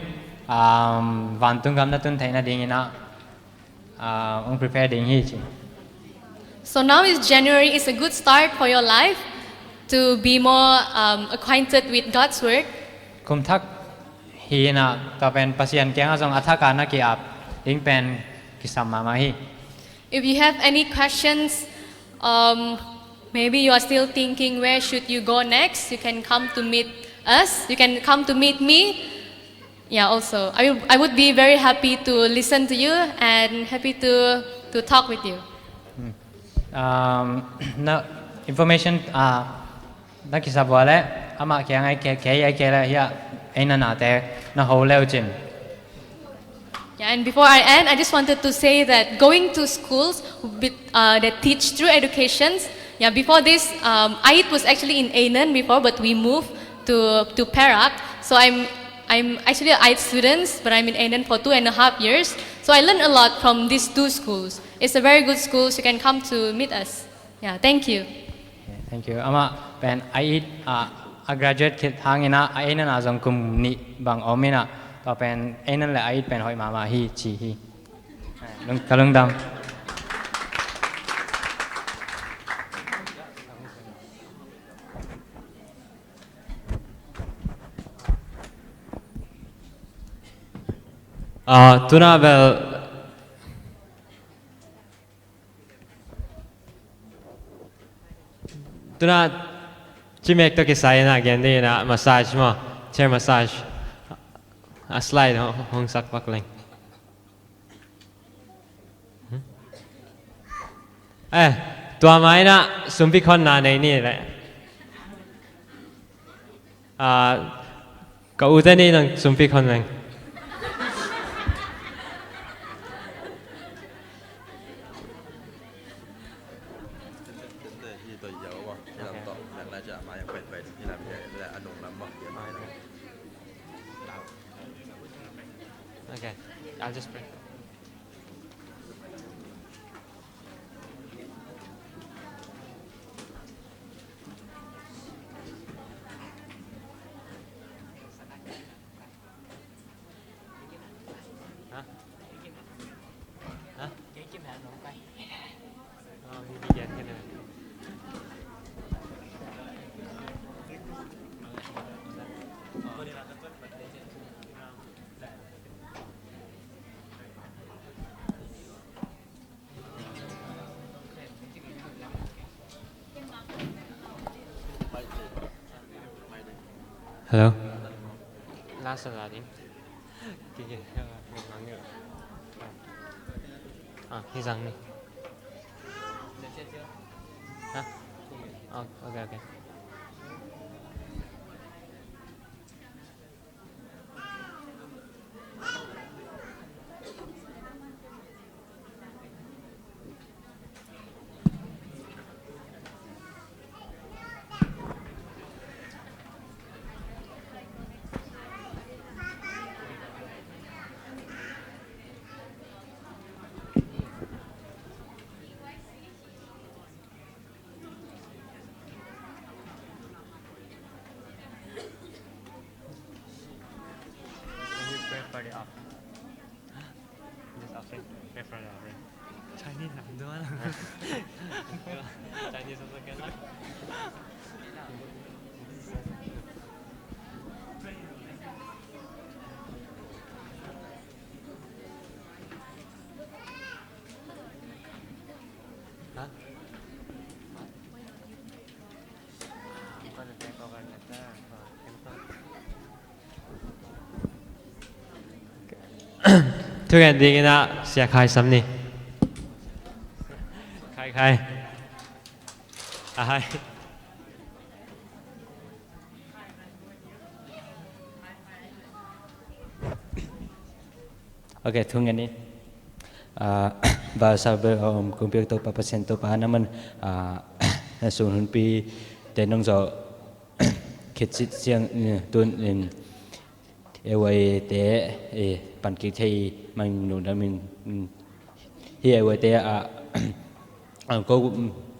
Speaker 6: van tung gam na tun thaina ding ina prepare ding hi chi.
Speaker 3: So now is January is a good start for your life to be more acquainted with God's word.
Speaker 6: คุมทักฮีนะต่อเป็นปัสยันแกงอาจงอัฐการนักกีฬาลิงเป็นกิสัมมามาฮี
Speaker 3: If you have any questions, maybe you are still thinking where should you go next, you can come to meet us. You can come to meet me. Yeah, also I would be very happy to listen to you and happy to talk with you.
Speaker 6: na information นักกีฬาบัวเล่อามาแกงไอ้แกยัยแกเลยเฮียไอ้นั่นน่ะแต่น่าหัวเลี้ยวจิน
Speaker 3: Yeah, and before I end, I just wanted to say that going to schools that teach through educations. Yeah, before this, Ait was actually in Ainan before, but we moved to Perak. So I'm actually an Ait student, but I'm in Ainan for 2.5 years. So I learned a lot from these two schools. It's a very good school, so you can come to meet us. Yeah, thank you.
Speaker 6: thank you อามาเป็นไอ้graduate ทางนี้นะไอ้นั่นอาจงคุมนี่บางออมินะต่อเป็นไอ้นั่นแหละไอ้เป็นหอยมาฮีชีฮีลงกระลงดำ
Speaker 1: tuna bel tuna chimek to kisay na gendi na massage mo chair massage a slide hong sakpak lang tua mai na sumpi kon na nei ni le ka uten ni nang sumpi kon lang Okay, I'll just bring. Hả? Hả? Đi cái này. Hello. Last là đi. Kìa một ngắn nữa. Cái răng này. Hả? Ok ok. For the offering. This offering, pray for the offering. Chinese I'm doing. Chinese also can. Huh? I'm gonna take over later. Thứ hẹn đi na sẽ khai sắm đi khai hai
Speaker 7: ok thung ngani và sau bữa công việc tôi pasien tôi pa naman sun hun pi te nong zo khit sit siang tun in ewai te pan ki thei mang nu na min hi ewai te ko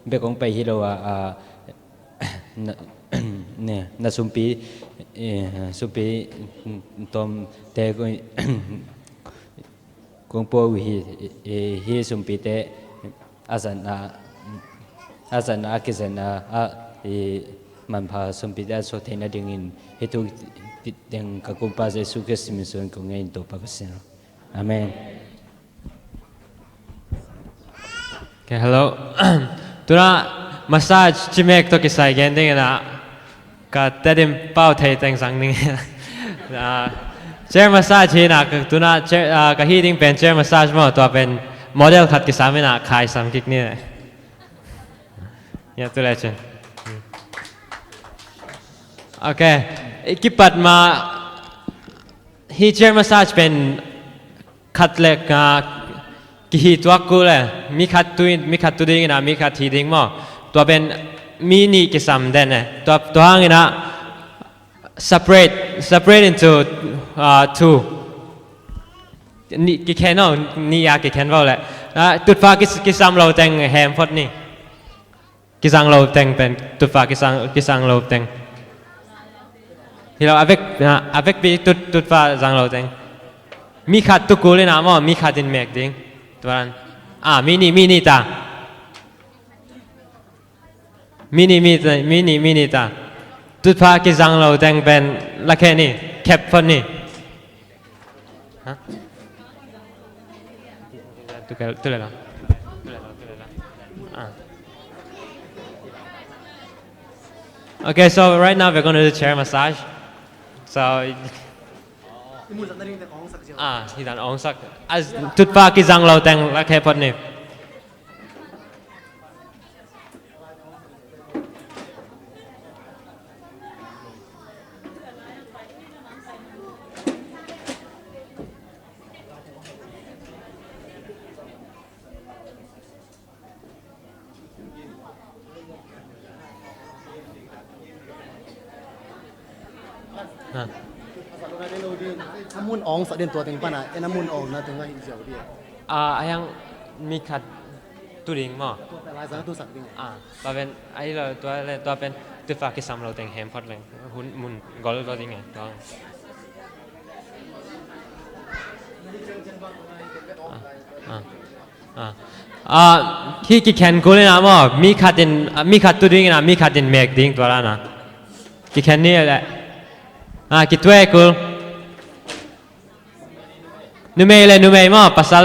Speaker 7: be kong pai hi lo nè na sumpi tom te ko kong po hi sumpi te asan อาจารย์อากิเซนะมันพาสมปิดาโซเทนะดึงอินเหตุดึงกับกุมภาเจสุคริสต์มิส่วนของเงินตัวพระเจ้าอาเมน
Speaker 1: Okay, hello. Tuna massage chimek to kisai gending na ka tedim pau thei teng sang ning. Chair massage hi na tuna chair ka heating pen chair massage mo to pen model khat kisame na khai sam kik ni. Ya tu le chen. Okay, ikipat ma hi chair massage pen khat lekกิฮิตัวกูเลยมีขัดตัวดิ้งนะมีขัดทีดิ้งมั้งตัวเป็นมินิกิสัมเดนเนี่ยตัวห่างนะ separate into two นี่กิแคนเอานี่ยากิแคนว่าเลยตุดฟ้ากิสัมเราแต่งแฮมพอดนี่กิสังเราแต่งเป็นตุดฟ้ากิสังเราแต่งที่เราavecปีตุดฟ้าสังเราแต่งมีขัดตัวกูเลยนะมั้งมีขัดดินแมกดิ้งตัวนั้นมินิตามินิตาตุดพากิจังเราแต่งเป็นละแค่นี้แคปฟอนนี่ฮะตุเลยละOkay, so right now we're going to do chair massage. So thì đàn ông sắc tụt pha cái răng lâu teng là kẹp phần này
Speaker 8: น้ำมูลอองสะเด่นตัวถึงป่ะนะไอ้น้ำมูลอองนะถึงว่าหินเสียวดี
Speaker 1: ยังมีขัดตัวดิ่งมั้ง
Speaker 8: ตัวแต่ลายสังตัวสักดิ่ง
Speaker 1: ตัวเป็นไอ้เราตัวเป็นตัวฝากกิสามเราแต่งแฮมพอดเลยหุ่นมุนกอลตัวดิ่งไงตัวที่กิแคนกูเลยนะมั้งมีขัดตัวดิ่งนะมีขัดดินแมกดิ่งตัวละนะกิแคนนี่แหละกิตัวกูnumei mo pasal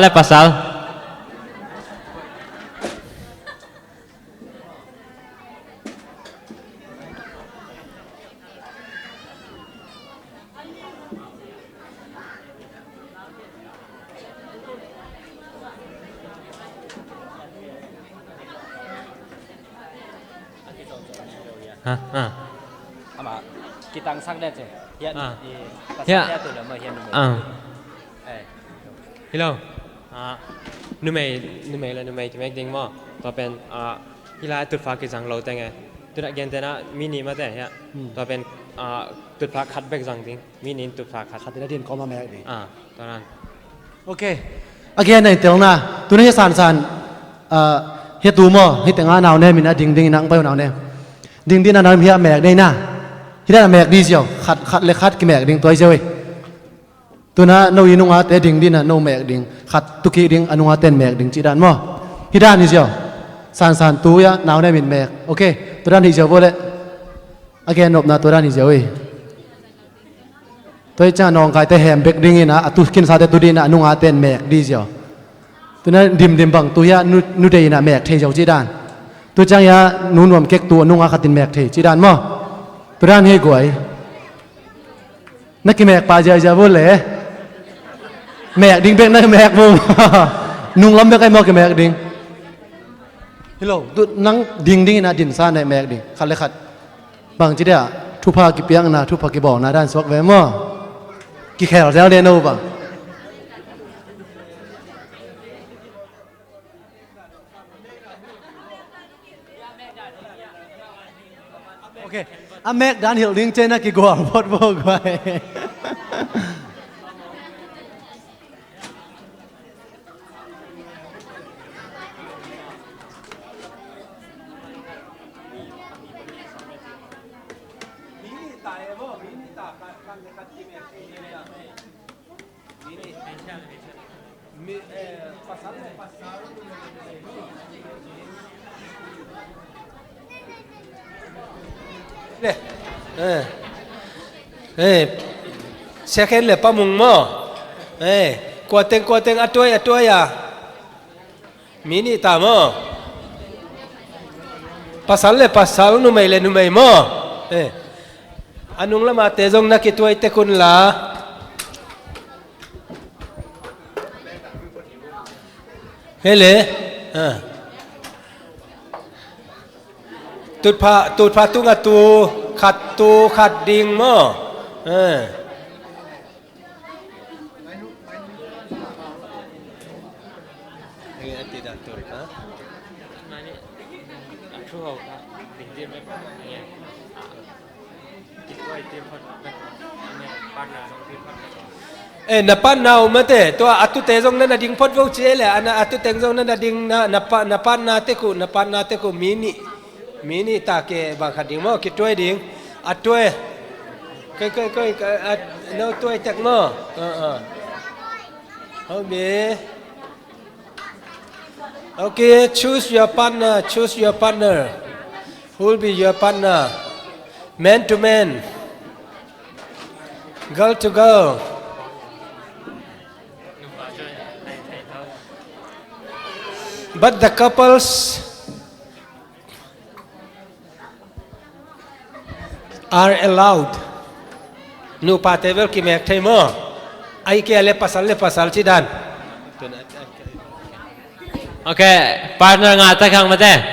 Speaker 7: ama kita sang deh sih ya
Speaker 1: ya
Speaker 7: tuh lama ya
Speaker 1: hello นุ่มเลยจะไม่ดิ้งมั้งตัวเป็นที่ร้านตุดฟ้ากิจังเราแต่ไงตุดเกนเตนะมินิมาแต่เฮียตัวเป็นตุดฟ้าคัดแบกจังดิ้งมินิตุดฟ้าคัด
Speaker 8: ได้เรียนก็มาแม่ดี
Speaker 1: ตอนนั้น
Speaker 8: โอเคagain ในเตียงนะตัวนี้สานเฮ็ดตูมั้งเฮ็ดแต่งานเอาเนี่ยมีนะดิ้งนังไปเอาเนี่ยดิ้งนั่นเฮียแม่ได้นะที่ได้แม่ดีเชียวคัดเลยคัดกี่แม่ดิ้งตัวเจ้าตัวนั้นโนยินุงอาเตดิ้งดินะโนแมกดิ้งขัดตุกีดิ้งอนุงอาเตนแมกดิ้งจีด้านมั้งฮิด้านนี่เจ้าสานตัวยะนาวเนี่ยมินแมกโอเคตัวนั้นนี่เจ้าบ่เลยโอเคนบนะตัวนั้นนี่เจ้าเว้ยตัวจ้านองกายเตแฮมเบกดิ้งนะตุกินซาเตตุดีนะอนุงอาเตนแมกดีเจ้าตัวนั้นดิมบังตัวยะนุเดยนะแมกเทเจ้าจีด้านตัวจ้างยะนูนวมเก็กตัวนุงอาขัดตินแมกเทจีด้านมั้งตัวนั้นให้กวยนักกิแมกปาเจ้าบ่เลยแมกดิ้งเป็นนักแมกบุ้งนุ่งล้ำไปใกล้หม้อกับแมกดิ้งฮัลโหลดูนั่งดิ้งนะดินซ่าในแมกดิ้งขัดเลยขัดบางทีเดียทุพากิเปียงนะทุพากิบอกนะด้านสวกแวมอ่ะกิแขวแล้วเรียนเอาบ้างโอเคอ่ะแมกด้านหิลดิ้งเจนักกิกวาพอดบอกไว้
Speaker 9: nè second le pa mung mo qua tên atoi à mini ta mo pasal nu mai mo anung lama te jong na ki tuai te kun la hele tut pha tu nga tu khat ding mo na pan nào mà thế, tôi atu te jong na ding pot vô chế là, ana atu te jong na ding na pan na te ku mini ta ke bang khát ding mo, kí tuai ding, tuai, cái no tuai chắc mo, okay, choose your partner, who will be your partner, man to man, girl to girl. But the couples are allowed. Nu patevel ki mek thai mo. Ai ke le pasal chi dan.
Speaker 1: Okay, partner nga ta khang mate.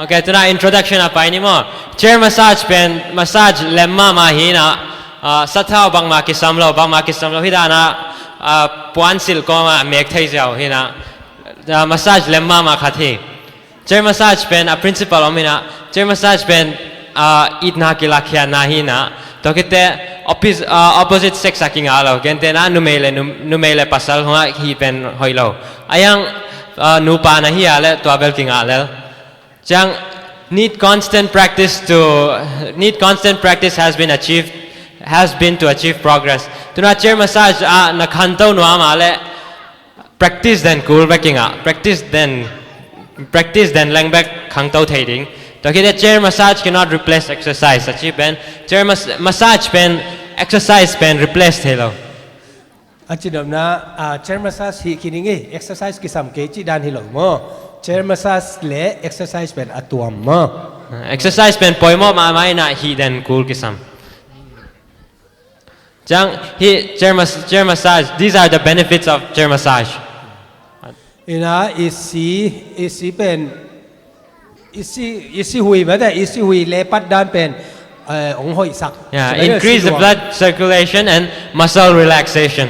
Speaker 1: Okay, tuna introduction apa ini mo. Chair massage pen massage lemma ma hina sathau bang ma ki samlo hidana puan sil ko ma mek thai jaw hina massage lemma ma khathi. Chair massage pen a principal omina. Chair massage pen idna ki lakhya na hina. To kite opposite sex aking alo gente na numele pasal hunga hi pen hoilo. Ayang nupa na hi ale to abel king ale. Jang need constant practice has been to achieve progress. Tuna chair massage na khanto no amale practice then cool backinga. Practice then langbek khangto thading. To kite chair massage cannot replace exercise. Achi pen chair massage pen exercise pen replace thelo.
Speaker 9: Achi domna chair massage hi kiningi exercise ki sam ke chi dan hi lo mo. Chair massage le exercise pen atuam mo.
Speaker 1: Exercise pen poimo ma mai na hi then cool kisam. Jang hi chair massage. These are the benefits of chair massage.
Speaker 9: Ina isi pen isi hui ma da isi hui le pat dan pen ong hoi sak.
Speaker 1: Yeah, increase the blood circulation and muscle relaxation.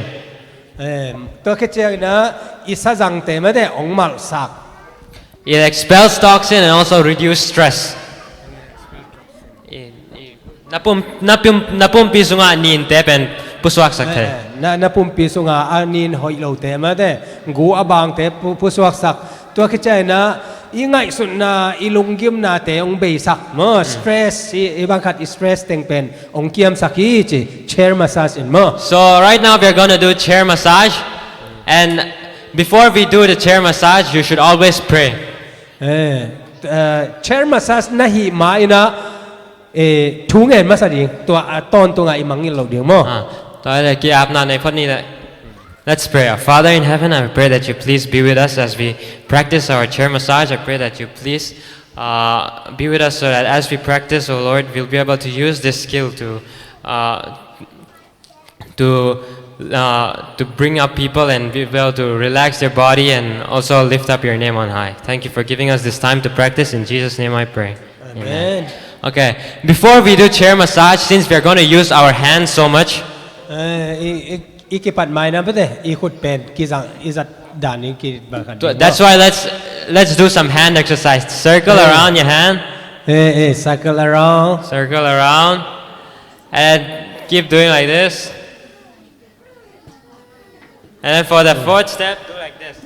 Speaker 9: To ke che na isa jang te ma de ong mal sak.
Speaker 1: It expels toxin and also reduce stress. Napum pisunga nin te pen puswak sak the.
Speaker 9: Napum pisunga anin hoi lo te ma de gu abang te puswak sak. To ke che na ingai sun na ilunggim na te ong be sak mo stress ibang khat stress teng pen ong kiam saki chi chair massage in mo.
Speaker 1: So right now we are going to do chair massage, and before we do the chair massage you should always pray.
Speaker 9: Chair massage na hi ma ina thungen massage to ton to nga imangil lo ding mo.
Speaker 1: Let's pray. Our Father in heaven, I pray that you please be with us as we practice our chair massage. I pray that you please be with us so that as we practice, oh Lord, we'll be able to use this skill to bring up people and be able to relax their body and also lift up your name on high. Thank you for giving us this time to practice. In Jesus' name I pray.
Speaker 9: Amen.
Speaker 1: Okay, before we do chair massage, since we are going to use our hands so much,
Speaker 9: ikipat mai na pete ikut pen kizang izat dani ki bakan.
Speaker 1: That's why let's do some hand exercise. Circle around your hand.
Speaker 9: Circle around.
Speaker 1: Circle around, and keep doing like this. And then for the fourth step, do like this.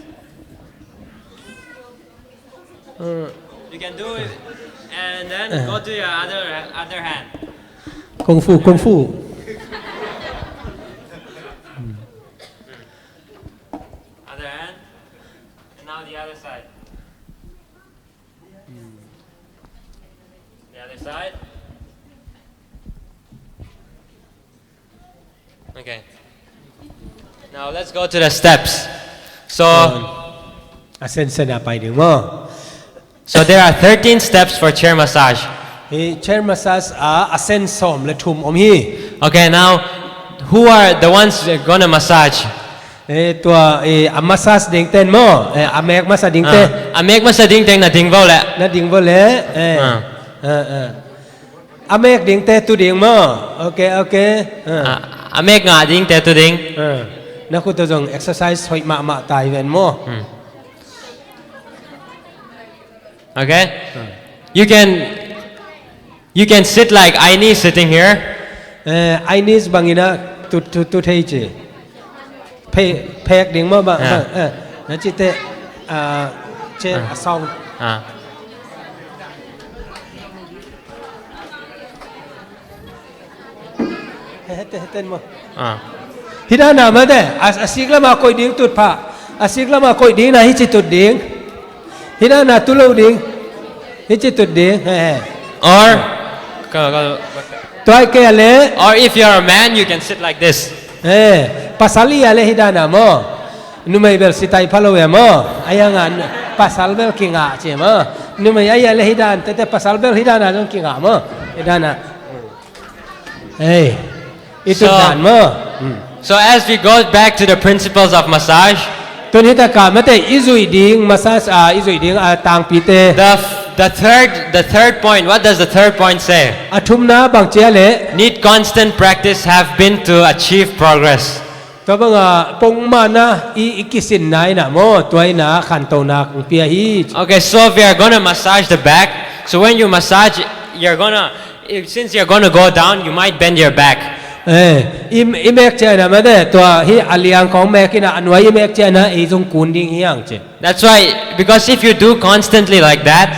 Speaker 1: You can do it, and then go to your other hand.
Speaker 9: Kung fu.
Speaker 1: Other hand, and now the other side. other side. Okay. Now let's go to the steps. So,
Speaker 9: เส้นเส้นไปดึงมั้ง
Speaker 1: so there are 13 steps for chair massage.
Speaker 9: เชิญมาซัสเส้นสมและทุ่มอมฮี
Speaker 1: Okay, now who are the ones gonna massage?
Speaker 9: ตัวมาซัสดิ่งเต้นมั้งเมกมาซัสดิ่งเต้น
Speaker 1: Amek masading teng na ding vô lẹ.
Speaker 9: นัดดิ่งบ่เลยเมกดิ่งเต้ตุดิ่งมั้งโอเค
Speaker 1: Amek nga ding te tu ding.
Speaker 9: นักคุณตัวจง exercise หอยมาตายเว้นมั้ง
Speaker 1: Okay? You can sit like Aini sitting here.
Speaker 9: ไอ้นี่บางทีนะตุเทยจีเพกดิ่งมั้งบ้างนั่นจิตเตเจซอง
Speaker 1: Ah.
Speaker 9: เต้นมั้ง
Speaker 1: Ah.
Speaker 9: ฮิดานามาเด้อาศิกละมาคอยดิ่งตุดผ้าอาศิกละมาคอยดิ่งนะฮิจิตุดดิ่งฮิดานาตุลูดิ่งฮิจิตุดดิ่ง
Speaker 1: Or
Speaker 9: ตัวแกเลย
Speaker 1: or if you're a man you can sit like this.
Speaker 9: pasal ia le hidana mo numai bel sitai phalo ya mo ayangan pasal bel kinga che mo numai aya le hidan tete pasal bel hidana jong kinga mo hidana itu dan mo
Speaker 1: So as we go back to the principles of massage,
Speaker 9: ตัวนี้ตะกาไม่แต่อิจุยดิ่งมาซาสอิจุยดิ่งตางปีเต
Speaker 1: the third point, what does the third point say?
Speaker 9: ทุมนาบางเจ้าเลย
Speaker 1: Need constant practice have been to achieve progress.
Speaker 9: ตัวบางปงมานะอีกิสินนายนะโมตัวไอ้นะขันโตนักเปียฮี
Speaker 1: Okay, so if we are going to massage the back, so when you massage, since you're going to go down, you might bend your back.
Speaker 9: อีเมกเจนะมาเด้ตัวที่อเลียงของแม่กินะอันไว้อีเมกเจนะไอ้จงกุนดิ่งเฮียงเจ
Speaker 1: That's why, because if you do constantly like that,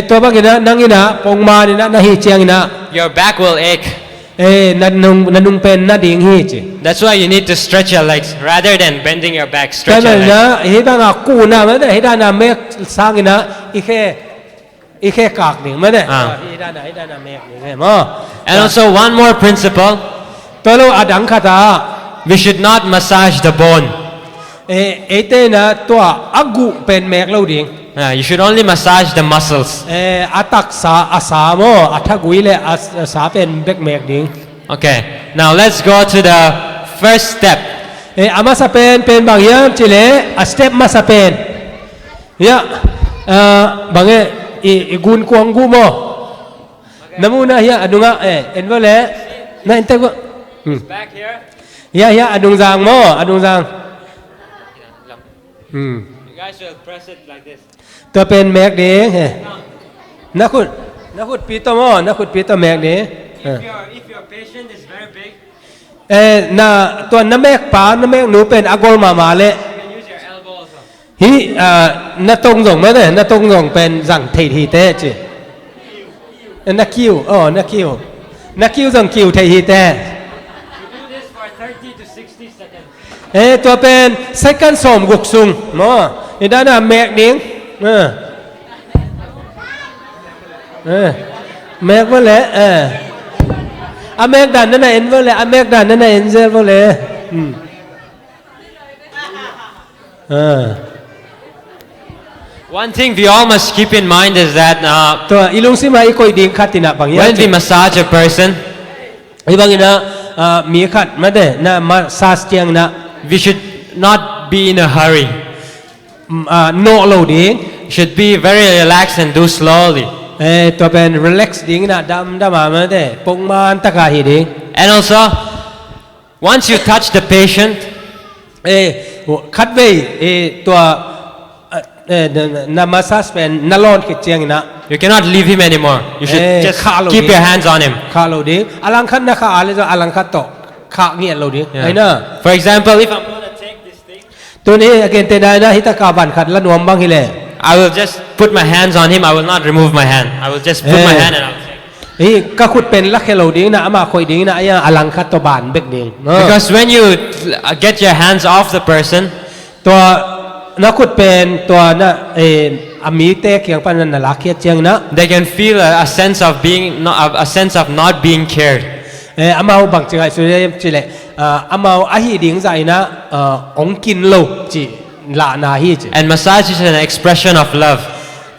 Speaker 9: ตัวบางกินะนั่งกินะปงมานี่นะนาฮีเจียงนะ
Speaker 1: your back will ache.
Speaker 9: นันนุงเป็นนาดิ่งฮีเจ
Speaker 1: That's why you need to stretch your legs rather than bending your back.
Speaker 9: แต่
Speaker 1: Stretch
Speaker 9: นั่
Speaker 1: your
Speaker 9: นนะ
Speaker 1: legs.
Speaker 9: เฮดังกูนะมาเด้เฮดานะเมกสร้างกินะอีแค่กากดิ่งมาเด้เฮดานะเมกดิ่งไงมั้ง
Speaker 1: And also one more principle,
Speaker 9: ตัวเราอดังคาตา
Speaker 1: we should not massage the bone.
Speaker 9: เต้นะตัวอากุเป็นเมกเราดิ่ง
Speaker 1: You should only massage the muscles.
Speaker 9: อาตักษาอาสาโมอัฐกุยเลยอาสาเป็นเบกเมกดิ่ง
Speaker 1: Okay, now let's go to the first step.
Speaker 9: อามาสเปนเป็นบางอย่างจิเลอาสเต็ปมาสเปนเนี่ยบางอีกุนกวงกูโมน้ำมูนะเฮียอดุงะเอ็นว่าเลยนั่นเต็กว่า
Speaker 1: Back here.
Speaker 9: เฮียอดุงจางโมอดุงจาง
Speaker 1: You guys will press it like this.
Speaker 9: ตัวเป็นแมกเด้นักขุดปีโตโมนักขุดปีโตแมกเด้
Speaker 1: If your patient is very big,
Speaker 9: น่ะตัวน้ำแมกป่าน้ำแมกหนูเป็นอากอลมาเลย
Speaker 1: you can use your elbow also.
Speaker 9: ฮีนักตรงส่งมาเลยนักตรงส่งเป็นสั่งทีเต้จีนักคิวนักคิวส่งคิวทีเต้
Speaker 1: You do this for 30 to 60 seconds.
Speaker 9: ตัวเป็น second สมกุกซุงโมอีด้านน่ะแมกดิ้งแมกว่าเลยอเมกดันนั่นน่ะเอ็นว่าเลยอเมกดันนั่นน่ะเอ็นเซลว่าเลย
Speaker 1: One thing we all must keep in mind is that
Speaker 9: ตัวอีลุงซิมาอีกอยดิ้งขัดตินะบางอย่าง
Speaker 1: when we massage a person,
Speaker 9: อีบางอย่างนะมีขัดมาเด้นะมาซาสเจียงนะ
Speaker 1: we should not be in a hurry.
Speaker 9: โนโลดิ้ง
Speaker 1: Should be very relaxed and do slowly.
Speaker 9: ตัวเป็น relax ดิ้งนะดำมาเด้ปงมาตะกาหีดิ้ง
Speaker 1: And also, once you touch the patient,
Speaker 9: คัดไว้ตัวนามาซาสเป็นนาลอนกิจเจียงนะ
Speaker 1: you cannot leave him anymore. You should just keep your hands on him.
Speaker 9: ข้าโลดิ้งอลังคันนะข้าอะไรจะอลังคันโตข้าเงียโลดิ้งไอ้น่ะ
Speaker 1: For example, if I'm going to take this thing,
Speaker 9: ตัวนี้เกณฑ์เตได้นะฮิตากาบันขัดละนวมบางฮิเล
Speaker 1: I will just put my hands on him. I will not remove my hand. I will just put my hand and I'll take.
Speaker 9: ก็ขุดเป็นลักเคโลดิ้งนะอามาคอยดิ้งนะไอ้อลังคันโตบานเบกดิ้ง
Speaker 1: Because when you get your hands off the person,
Speaker 9: ตัวนักขุดเป็นตัวน่ะ อามีเตะเขียงปันนันลักเขียเจียงนะ
Speaker 1: They can feel a sense of being a sense of not being cared.
Speaker 9: อามาบางจังไงสุดยอดจิเลยอามาอาฮีดิ้งใจนะองกินโลจิลานาฮีจิ
Speaker 1: And massage is an expression of love.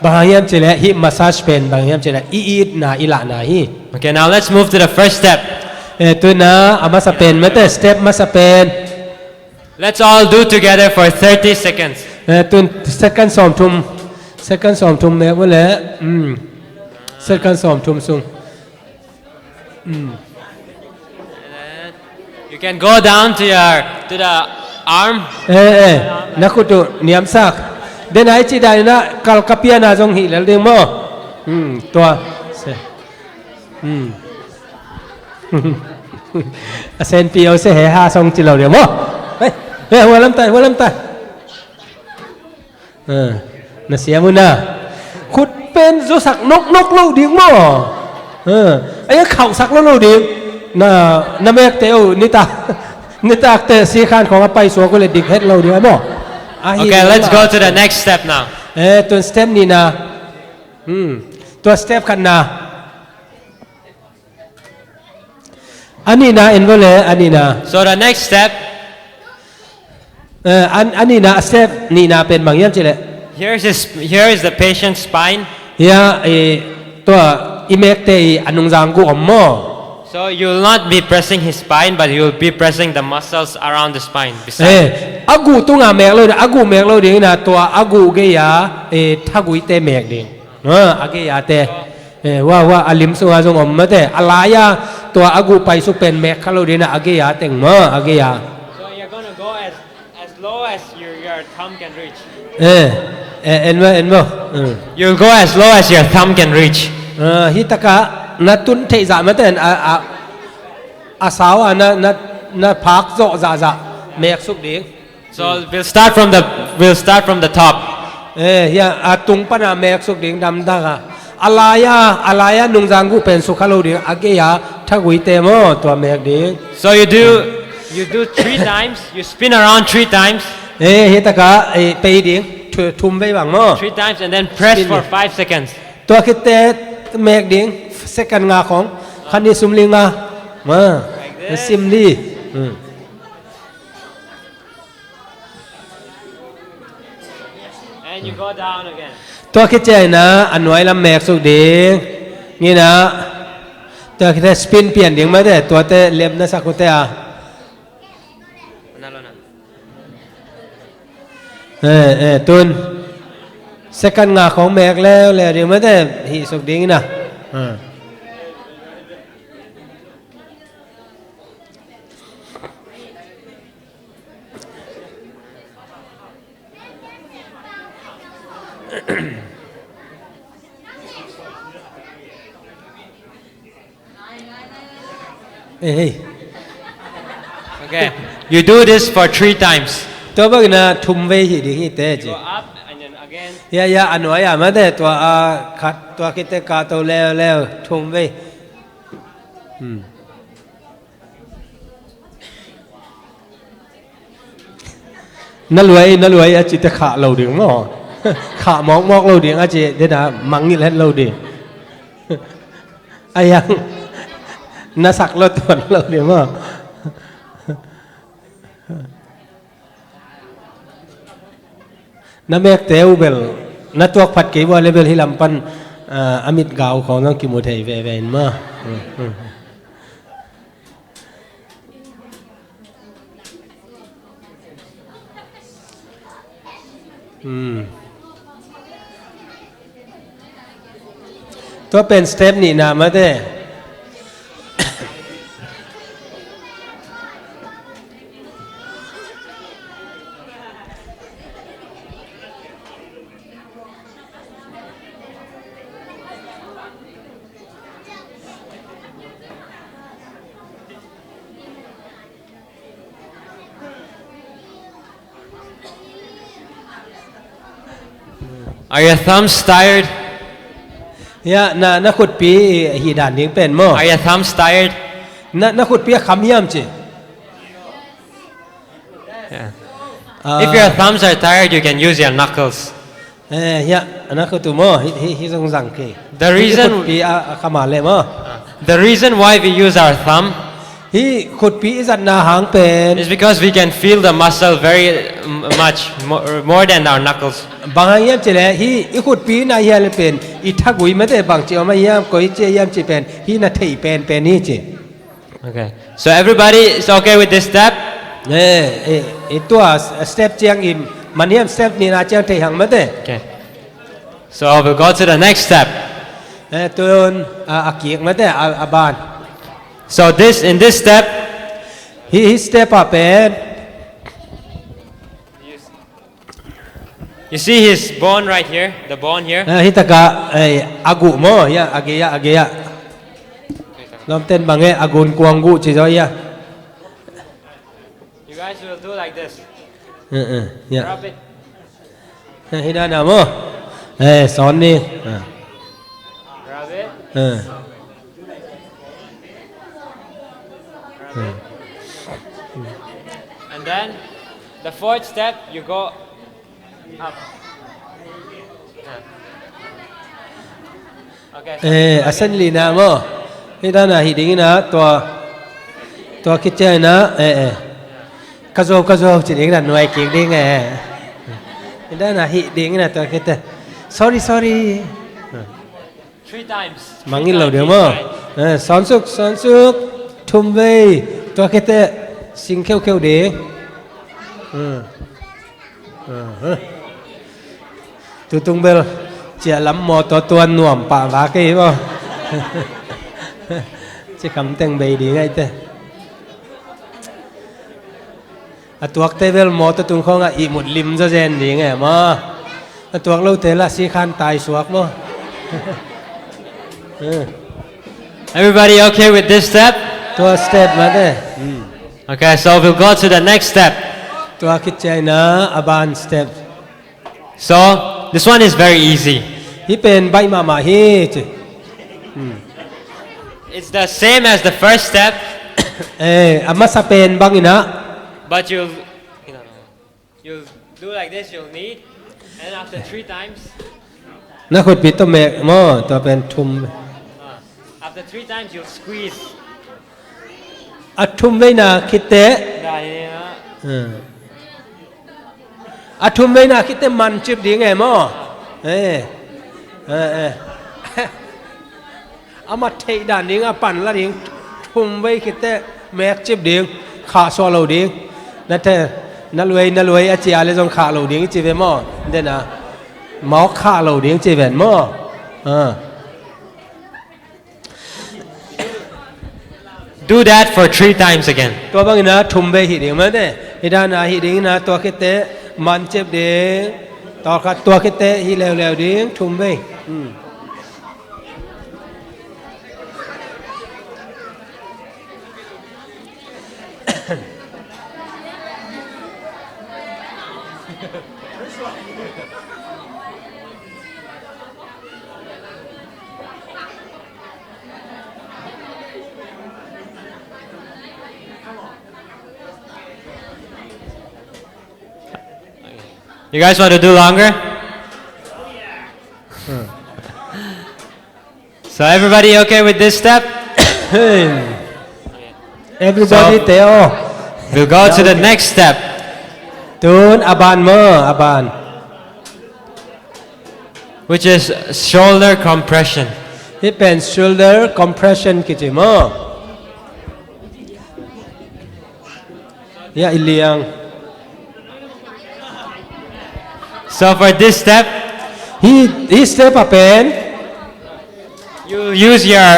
Speaker 9: บางอย่างจิเลยฮิมาซาจเป็นบางอย่างจิเลยอีดนาอีลานาฮี
Speaker 1: Okay, now let's move to the first step.
Speaker 9: ตัวนะอามาสเปนเมื่อแต่สเต็ปมาสเปน
Speaker 1: Let's all do together for 30 seconds.
Speaker 9: ตัวsecond สอมทุม second สอมทุมแม้ว่าแล้วsecond สอมทุมซุง
Speaker 1: You can go down to the arm.
Speaker 9: นักขุดเนียมซักเดนไอจีได้นะกัลกัปยานาจงหิแล้วเรื่องมั้งตัวเซนปีเอาเสียหาทรงจิเราเดี๋ยวมั้งเฮ้ยหัวลำไตน่าเสียมุนะขุดเป็นโซสักนกเล่าดิ่งมั้งไอ้เข่าสักเล่าดิ่งน่าเมกเตอนิตาเตะสีขานของไปสัวก็เลยดิ่งเฮ็ดเล่าดิ่งมั้ง
Speaker 1: Okay, let's go to the next step now.
Speaker 9: ตัวสเต็ปนี้นะตัวสเต็ปขันนะอันนี้นะเอ็นก็เลยอันนี้นะ
Speaker 1: So the next step.
Speaker 9: อันนี้นะสเต็ปนี่นะเป็นบางอย่างจิเลย
Speaker 1: Here is the patient's spine.
Speaker 9: เฮียตัวอิเมกเตออันนุงจางกูอมมั้ง
Speaker 1: So you will not be pressing his spine, but you will be pressing the muscles around the spine. Beside.
Speaker 9: อากูตุ้งอาเมกเลยอากูเมกเลยดิ่งนะตัวอากูเกียทักวิเตเมกดิ่งอาเกียเตว่าอลิมสุงอาจงอมมาเตอะไรอะตัวอากูไปสุเป็นเมกเขาเลยดิ่งนะอาเกียเต็งมั้งอาเกีย
Speaker 1: So you're gonna go as low as your thumb can reach.
Speaker 9: เอ็นมั้ง
Speaker 1: You'll go as low as your thumb can reach.
Speaker 9: ฮิตกะนัดตุนเทจ่ามาเตอาสาวนัดพักโจจ่าเมกสุกดิ่ง
Speaker 1: So we'll start from the top.
Speaker 9: เฮียอาตุงปนาเมกสุกดิ่งดำดักอะไรอะนุงจางกูเป็นสุขโลดิ่งอาเกียทักวิเตมตัวเมกดิ่ง
Speaker 1: So you do 3 times. You spin around 3 times.
Speaker 9: ฮิตกะไปดิ่งทุ่มไปบังมั้ง
Speaker 1: 3 times and then press for 5 seconds.
Speaker 9: ตัวคิดเตเมกดิ่งเซกันงาของคันนี้ซุมลิงามาซิมลี
Speaker 1: And you go down again.
Speaker 9: ตัวคิดใจนะอันไว้ลำแมกสุกดิ่งนี่นะตัวคิดสปินเปลี่ยนดิ่งมาแต่ตัวเตเล็บนะสักคนเตะตุนเซกันงาของแมกแล้วดิ่งมาแต่หิสุกดิ่งนะ
Speaker 1: Okay. You do this for 3 times.
Speaker 9: ตัวบักนะทุ่มไว้หิดิ่งหิเตจิ
Speaker 1: Go up and then again.
Speaker 9: ยาอันไว้อะมาแต่ตัวขัดตัวคิดเตกาตัวแล้วทุ่มไว้นั่นรวยอาจิตขาเราดิ่งมั้งขามอกเราดิ่งอาจิเดี๋ยวนะมังนี่แหละเราดิ่งอายังน่าสักเราตัวเราดิ่งมั้งน้าเมกเตวเบลน้าตัวผัดกี่ว่าเลเบลที่ลำปันอามิดกาวของน้องกิโมเทเวนมาตัวเป็นสเต็ปนี่นะมาเต้
Speaker 1: Are your thumbs tired?
Speaker 9: น่าขุดปีหีด่านนี้เป็นมั้ง
Speaker 1: Are your thumbs tired?
Speaker 9: น่าขุดปีคำย่ำจี
Speaker 1: Yeah. If your thumbs are tired, you can use your knuckles.
Speaker 9: ya anak ko tu mo hi song sang ke
Speaker 1: The reason
Speaker 9: pi kama le mo
Speaker 1: the reason why we use our thumb
Speaker 9: hi khut pi izat na hang pen
Speaker 1: is because we can feel the muscle very much more than our knuckles.
Speaker 9: bang yam che le hi i khut pi na ya le pen i thagui ma te bang che ma yam ko i che yam che pen hi na thei pen ni che
Speaker 1: Okay, so everybody is okay with this step?
Speaker 9: e tua step chiang im man yam step ni na chiang thei hang ma te
Speaker 1: Okay, so we'll go to the next step.
Speaker 9: tun akiek ma te aban
Speaker 1: So in this step,
Speaker 9: hi step up pen
Speaker 1: you see his bone right here, the bone here.
Speaker 9: hi taka agu mo ya ageya lom ten bange agun kuanggu chi zo ya
Speaker 1: You guys will do like this.
Speaker 9: ya
Speaker 1: Rub it.
Speaker 9: hi da na mo son ni
Speaker 1: Rub it. And then the fourth step, you go up. Okay. So
Speaker 9: asan li na mo hi da na hi ding na to kit che na ka zo chi ding na noi ki ding hi da na hi ding na to kit sorry
Speaker 1: 3 times.
Speaker 9: mangin lo de mo son suk thum vei to kit sing kheu de tu tung bel chia lắm mò to tuan nuam pa va cái bo chỉ cầm tên bì đi ngay te tuak te bel mò to tung không i một lim cho gen đi ngay mà tuak lâu thế là si khan tai suak mo
Speaker 1: Everybody okay with this step?
Speaker 9: tua step mà te
Speaker 1: Okay, so we'll go to the next step.
Speaker 9: tua kit chai na aban step
Speaker 1: So this one is very easy.
Speaker 9: hi pen bai ma hi chi
Speaker 1: It's the same as the first step,
Speaker 9: ama sa pen bang ina
Speaker 1: but you'll do like this. You'll knead, and after 3 times,
Speaker 9: na khut pi to me mo to pen thum
Speaker 1: after 3 times you'll squeeze.
Speaker 9: thum vei na kit te thum vei na kit te man chip đi nghe mo ama thei dan ding pan la ding thum vei kit te mek chip ding kha so lo ding na te na luai a chia le jong kha lo ding chi ve mo de na máu kha lo ding chi ven mo
Speaker 1: Do that for 3 times again.
Speaker 9: ตัวบางนะทุ่มไปหิดิงมาเด้หิดานาหิดิงนะตัวคิดเตะมันเจ็บเด้งต่อขัดตัวคิดเตะหิแล้วดิงทุ่มไป
Speaker 1: You guys want to do longer? So everybody okay with this step?
Speaker 9: everybody
Speaker 1: So-
Speaker 9: teo
Speaker 1: We'll go to the next step.
Speaker 9: ตูนอบันเมออบัน
Speaker 1: Which is shoulder compression.
Speaker 9: ที่เป็น shoulder compression กิจมอยาอิเลียง
Speaker 1: So for this step,
Speaker 9: he step up and
Speaker 1: you use your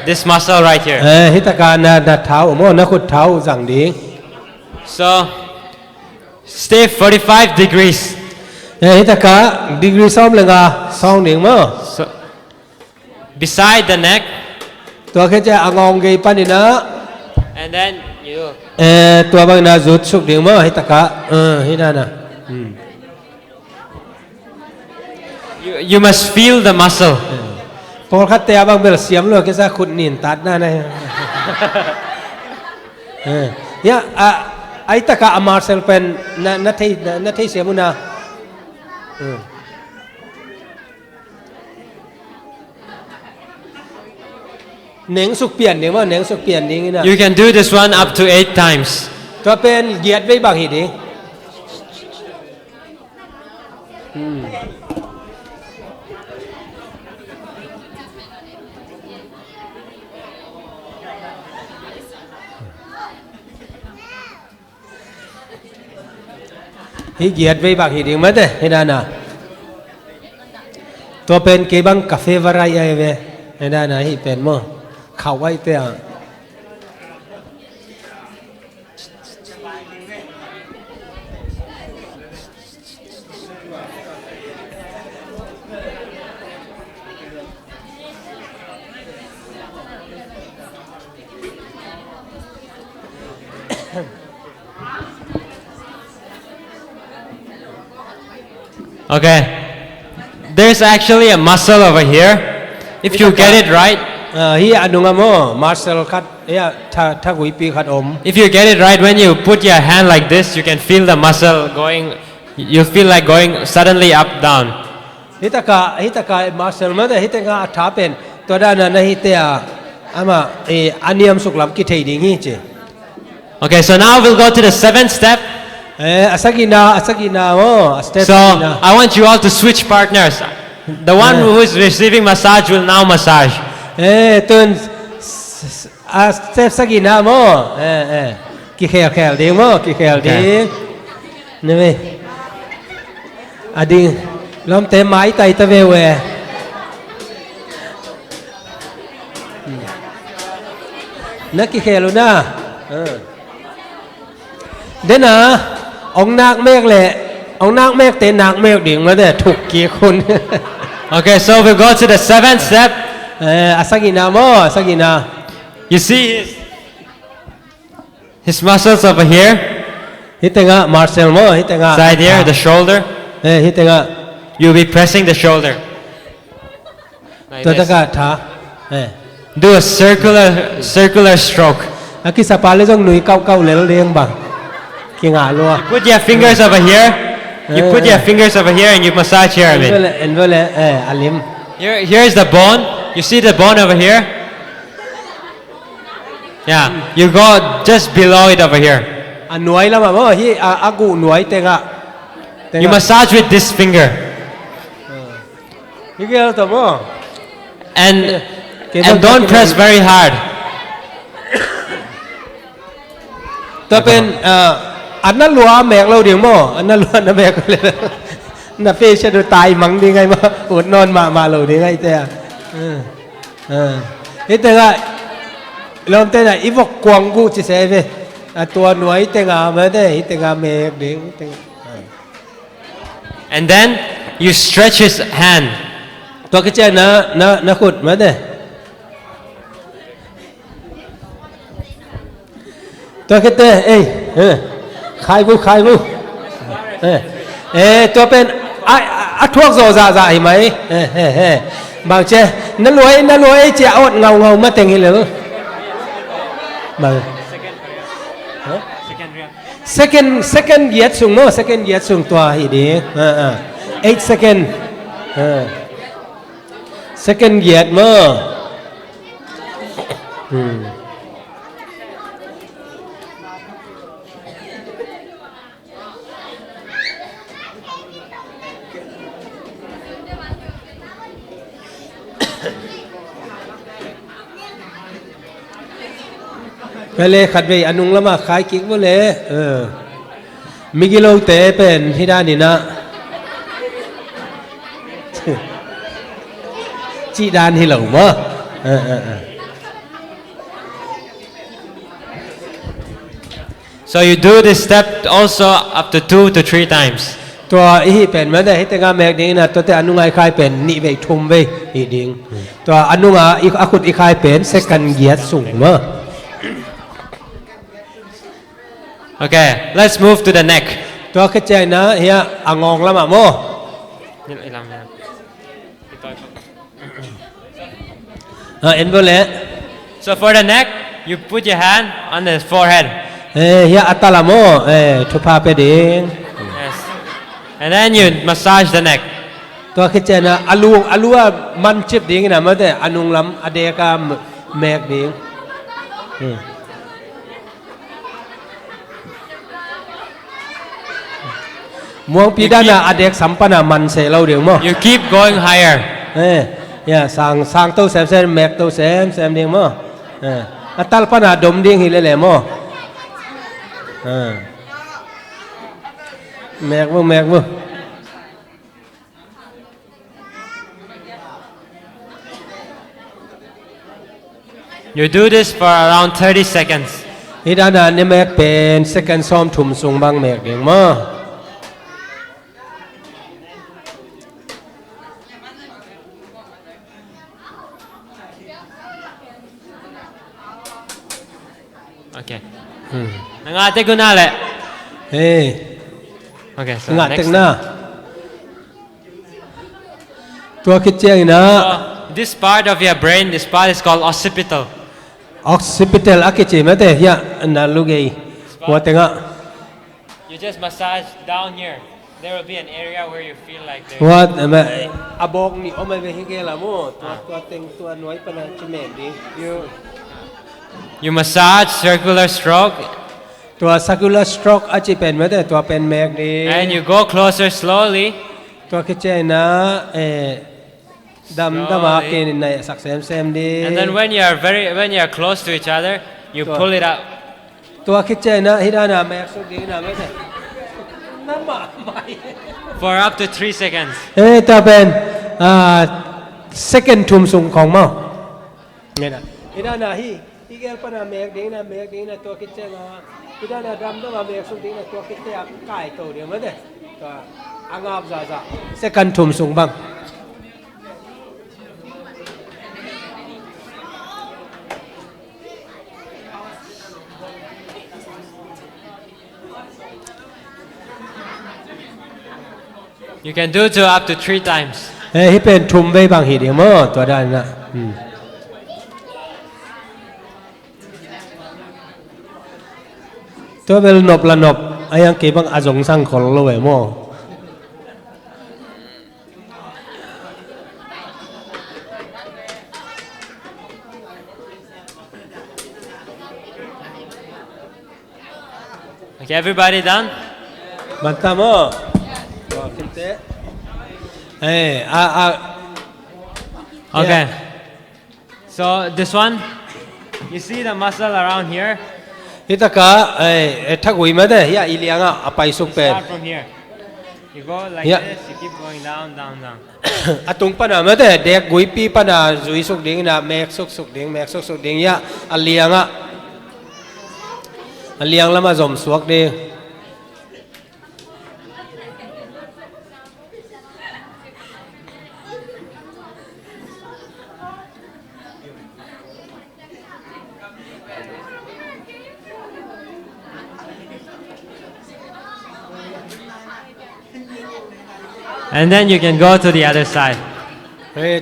Speaker 1: this muscle right here.
Speaker 9: ฮิตการนาเท้าโมนักขุดเท้าสั่งดี
Speaker 1: So stay 45 degrees.
Speaker 9: ฮิตกาดีกรีซ้อมเลยงาซองหนิงมั้ง
Speaker 1: So beside the neck,
Speaker 9: ตัวแค่จะอ่างองกีปันนี่นะ
Speaker 1: and then you
Speaker 9: ตัวบางนาจุดสุกหนิงมั้งฮิตกาฮินั่นนะ
Speaker 1: you must feel the muscle.
Speaker 9: พอคัดเตะบางเบลเสียมเลยแค่จะขุดนินตัดหน้าเนี่ยไอ้ตะกาอามาร์เซลเป็นนัทเทเสียมุนา เหน่งสุกเปลี่ยนเดี๋ยวว่าเหน่งสุกเปลี่ยนดิ้งนะ
Speaker 1: You can do this one up to 8 times.
Speaker 9: ตัวเป็นเหยียดไว้บางหิดิ้งฮิเหยียดไว้บางหิดิ้งมั้ยเด้เห็นนะตัวเป็นเก็บังกาแฟวารายเวเห็นนะฮิเป็นมั้งเข้าไว้เตะ
Speaker 1: Okay. There's actually a muscle over here. If you get it right,
Speaker 9: ฮิอนุงามอมาร์เซลคัดถ้ากุยปีคัดอม
Speaker 1: if you get it right, when you put your hand like this, you can feel the muscle going. You feel like going suddenly up down.
Speaker 9: ฮิตากามาร์เซลมาแต่ฮิตากาท้าเป็นตัวด้านนั้นฮิตาอามาอันนี้มสุกลำกิเทดิ้งฮิเจ
Speaker 1: Okay, so now we'll go to the 7th step.
Speaker 9: อาสกินาโอ้สเตป
Speaker 1: So I want you all to switch partners. The one who is receiving massage will now massage.
Speaker 9: ตุนสเตปสกินาโมกิแคลดิ้งโมกิแคลดิ้งนี่ไหมอดิ้งล้อมเต็มไม้ไตตะเวเวนักกิแคลูน่าเดนะองนักเมฆแหละองนักเมฆเตนักเมฆดิ่งมาเด้ถูกกี่คน
Speaker 1: Okay, so we'll go to the 7th step.
Speaker 9: อาสกินาโมอาสกินา
Speaker 1: You see his muscles over here,
Speaker 9: ฮิตงะมาร์เซลโมฮิตงะ
Speaker 1: side here, the shoulder.
Speaker 9: ฮิตงะ
Speaker 1: You'll be pressing the shoulder. Like
Speaker 9: ตัวตะ
Speaker 1: this.
Speaker 9: กะท้า
Speaker 1: Do a circular stroke.
Speaker 9: อากิสปาเลยต้องหนุ่ยเก้าเลยเลี้ยงบังกิงอาลัว
Speaker 1: Put your fingers over here. You put your fingers over here and you massage here a
Speaker 9: เอ็น
Speaker 1: bit.
Speaker 9: เวลอาลิม
Speaker 1: Here's the bone. You see the bone over here? Yeah. You go just below it over here.
Speaker 9: อันหน่วยแล้วมั้งโอ้ฮิอากูหน่วยเตงะ
Speaker 1: You massage with this finger.
Speaker 9: ฮิเกลตัวมั้ง
Speaker 1: And don't press very hard.
Speaker 9: ตัวเป็นอันนั้นลัวแมกเราเดียงมั้งอันนั้นลัวนั่นแมกเลยน่ะเฟชดูตายมั้งดีไงมั้งอดนอนมาเราดีไงเต้ฮิตงะลองเต้นอีวกกวางกูจิเสเวตัวหน่วยเตงะมาได้ฮิตงะแมกเดียง
Speaker 1: And then you stretch his hand.
Speaker 9: ตัวกิจนะขุดมาได้ตัวกิจขายบุตัวเป็นทั่วโซซาเห็นไหมบางเจ้นั่นรวยเจ้าอดเงามาแต่งให้เลยบาง second เหยียดสูงเนาะ second เหยียดสูงตัวอีดี8 second second เหยียดมั้งไปเลยขัดไปอันนุงละมาขายกิ๊กบ่เลยมิกิโลเตเป็นที่ด้านนี้นะจีด้านที่หลงมั้ง
Speaker 1: So you do this step also up to 2 to 3 times.
Speaker 9: ตัวอีเป็นมาได้ให้แต่งาแมกดิ้งนะตัวแต่อนุงายคายเป็นนิเวกทุ่มเวอีดิ้งตัวอนุงาอีอาคุดอีคายเป็นเซกันเกียรสูงมั้ง
Speaker 1: Okay, let's move to the neck.
Speaker 9: ตัวเข้าใจนะเฮียอ่างองละมาโมเอ็นโบเล
Speaker 1: So for the neck, you put your hand on the forehead.
Speaker 9: เฮียอัตตาละโมทุพาไปดิ้ง
Speaker 1: Yes. And then you massage the neck.
Speaker 9: ตัวเข้าใจนะอลูว่ามันชิบดิ้งนะมาแต่อนุงลำอเดกาม แมกดิงม่วงปีด้านน่ะอเด็กสัมปนามันเสเราเดี๋ยวมั้ง
Speaker 1: You keep going higher.
Speaker 9: เนี่ยสร้างตู้แซมแมกตู้แซมเดียงมั้งอัตตาปนาดมเดียงหิเลเลยมั้งแมกมั้ง
Speaker 1: You do this for around 30 seconds.
Speaker 9: นี่ด้านนั้นเนี่ยแมกเป็น second ซ้อมถุมสูงบางแมกเดียงมั้ง
Speaker 1: Okay. Nangate ko na le.
Speaker 9: เฮ้ย
Speaker 1: Okay, so
Speaker 9: งัด
Speaker 1: next.
Speaker 9: ตึงนะตัวคิดเจียงนะ
Speaker 1: So, this part of your brain, this part is called occipital.
Speaker 9: occipital อากิจิไม่ได้ยะนั่นลูกไอ้หัวตึงอ่ะ
Speaker 1: You just massage down here. There will be an area where you feel like there.
Speaker 9: ว่าแต่อาบอกนี่เอาไม่ไปให้แกละมั้งตัวตึงตัวน้อยปนันชิเมนดิ
Speaker 1: You massage circular stroke
Speaker 9: ตัว circular stroke อาจจะเป็นไม่ได้ตัวเป็นแมกดิ
Speaker 1: and you go closer slowly.
Speaker 9: ตัวคิดเจียงนะดำมาเกณฑ์ในสักแซมดิ
Speaker 1: And then when you are close to each other, you pull it up.
Speaker 9: ตัวคิดเจียงนะฮิดานาแมกสุดดีนะไม่ได้น้ำมาไม่
Speaker 1: For up to 3 seconds.
Speaker 9: แต่เป็นsecond ทุ่มสูงของมั้งเนี่ยนะฮิดานาฮีแกปนาแมกดิ้งนะตัวคิดเจียงนะฮิดานาดำต้องมาแมกสุดดีนะตัวคิดเจียงไก่ตัวเดียวไม่ได้ตัวอ่างอาบจ้า second ทุ่มสูงบ้าง
Speaker 1: You can do to up to 3 times.
Speaker 9: ให้เป็นทุ่มไว้บางทีเดียวมั้งตัวด้านน่ะตัวเป็นนบละนบไอ้ยังเก็บบางอาจงสั่งคนละเว้ยมั้ง
Speaker 1: Okay, everybody done?
Speaker 9: บันตามอ่ะบอกคิดเต้
Speaker 1: Okay. So this one, you see the muscle around here?
Speaker 9: ฮิตากะถ้ากุยไม่ได้ยาอีเลียงอ่ะไปสุกเป็น
Speaker 1: Start from here. You go like
Speaker 9: Yeah.
Speaker 1: this, you keep going down.
Speaker 9: อะตุงปะนะไม่ได้เด็กกุยปีปะนะจุยสุกดิ้งนะแมกสุกดิ้งยาอีเลียงอ่ะอีเลียงแล้วมาจมสวกดิ้ง
Speaker 1: And then you can go to the other side.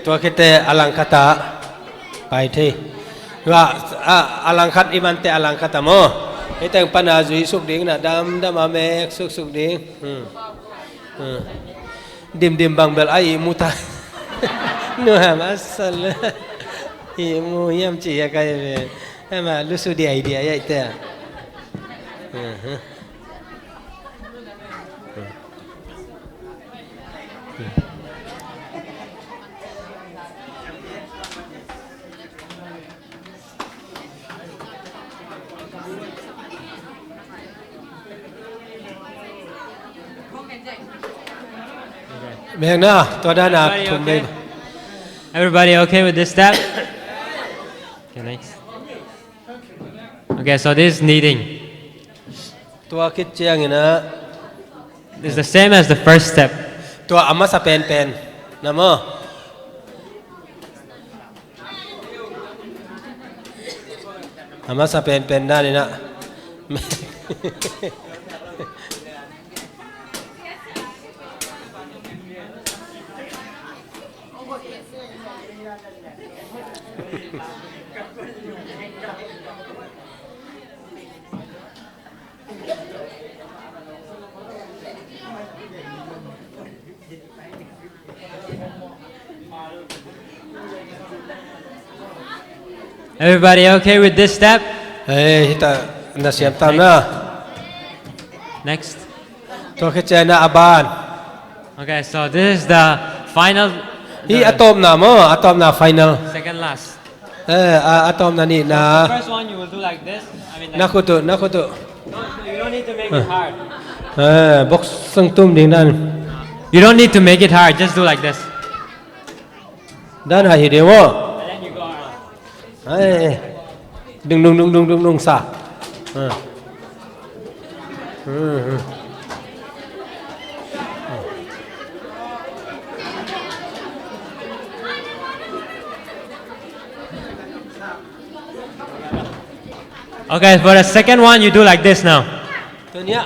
Speaker 9: ตัวคิดเตอลังคตาไปที่ว่าอลังคัตอิมันเตอลังคตาโมให้แต่งปนาจุยสุกดิ้งนะดำมาเมกสุกดิ้งดิมบางเบลไอมุตาเนื้อมาสัลอีมูยมจีกันเลยให้มาลุสุดีไอเดียใหญ่เตะเมียนะตัวด้านหน้า
Speaker 1: Everybody
Speaker 9: ทุ่มไป
Speaker 1: okay? Everybody okay with this step? Okay, next. Okay, so this is kneading.
Speaker 9: ตัวคิดเจียงนะ
Speaker 1: It's the same as the first step.
Speaker 9: ตัวอามาสเป็นนะโมอามาสเป็นได้เลยนะ
Speaker 1: โ Everybody okay with this step?
Speaker 9: เฮ้ยแต่น่าเสียมตามนะ
Speaker 1: Next.
Speaker 9: ตัวแค่เจนะอาบาน
Speaker 1: Okay, so this is the final.
Speaker 9: ฮีอะตอมนะมั้งอะตอมนะไฟแนล
Speaker 1: Second last.
Speaker 9: อะตอมนะนี่นะ
Speaker 1: First one you will do like this. I mean,
Speaker 9: นักขุตุ
Speaker 1: you don't need to make it hard.
Speaker 9: บ็อกซึ่งตุ้มดิ้งนั่น
Speaker 1: You don't need to make it hard. Just do like this.
Speaker 9: ด้านหายเดียวมั้ง
Speaker 1: And then you go around.
Speaker 9: เฮ้ยดึงซะ
Speaker 1: Okay, for the second one, you do like this now.
Speaker 9: ตัวเนี้ย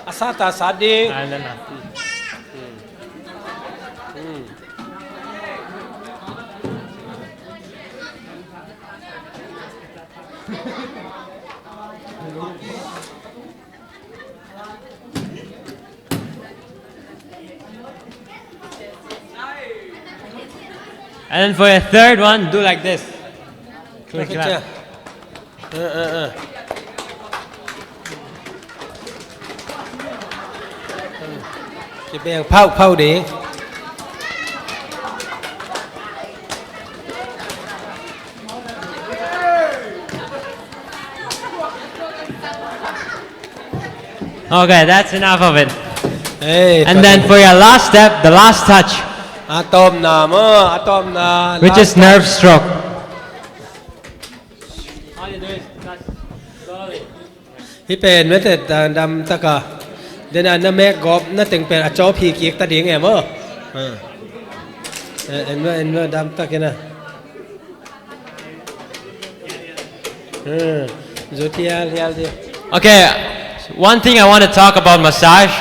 Speaker 9: อาซาตาซาดี
Speaker 1: And then, and then for your third one, do like this.
Speaker 9: ตัว
Speaker 1: Click
Speaker 9: แค่
Speaker 1: clap.
Speaker 9: เจจะเป็นเผาดี
Speaker 1: Okay, that's enough of it.
Speaker 9: เอ้ย
Speaker 1: And then for your last step, the last touch,
Speaker 9: อะตอมนะมั้งอะตอมนะ
Speaker 1: which is nerve stroke. All you do is touch slowly.
Speaker 9: พี่เป็นไม่แต่ดำตะกะเดี๋ยวนั้นแม่กอบน่าตึงเป็นอาจอพีกิกตะดิ้งไงมั้งเอ็นว่าดำตะกันนะจุดเทียล
Speaker 1: Okay, one thing I want to talk about massage.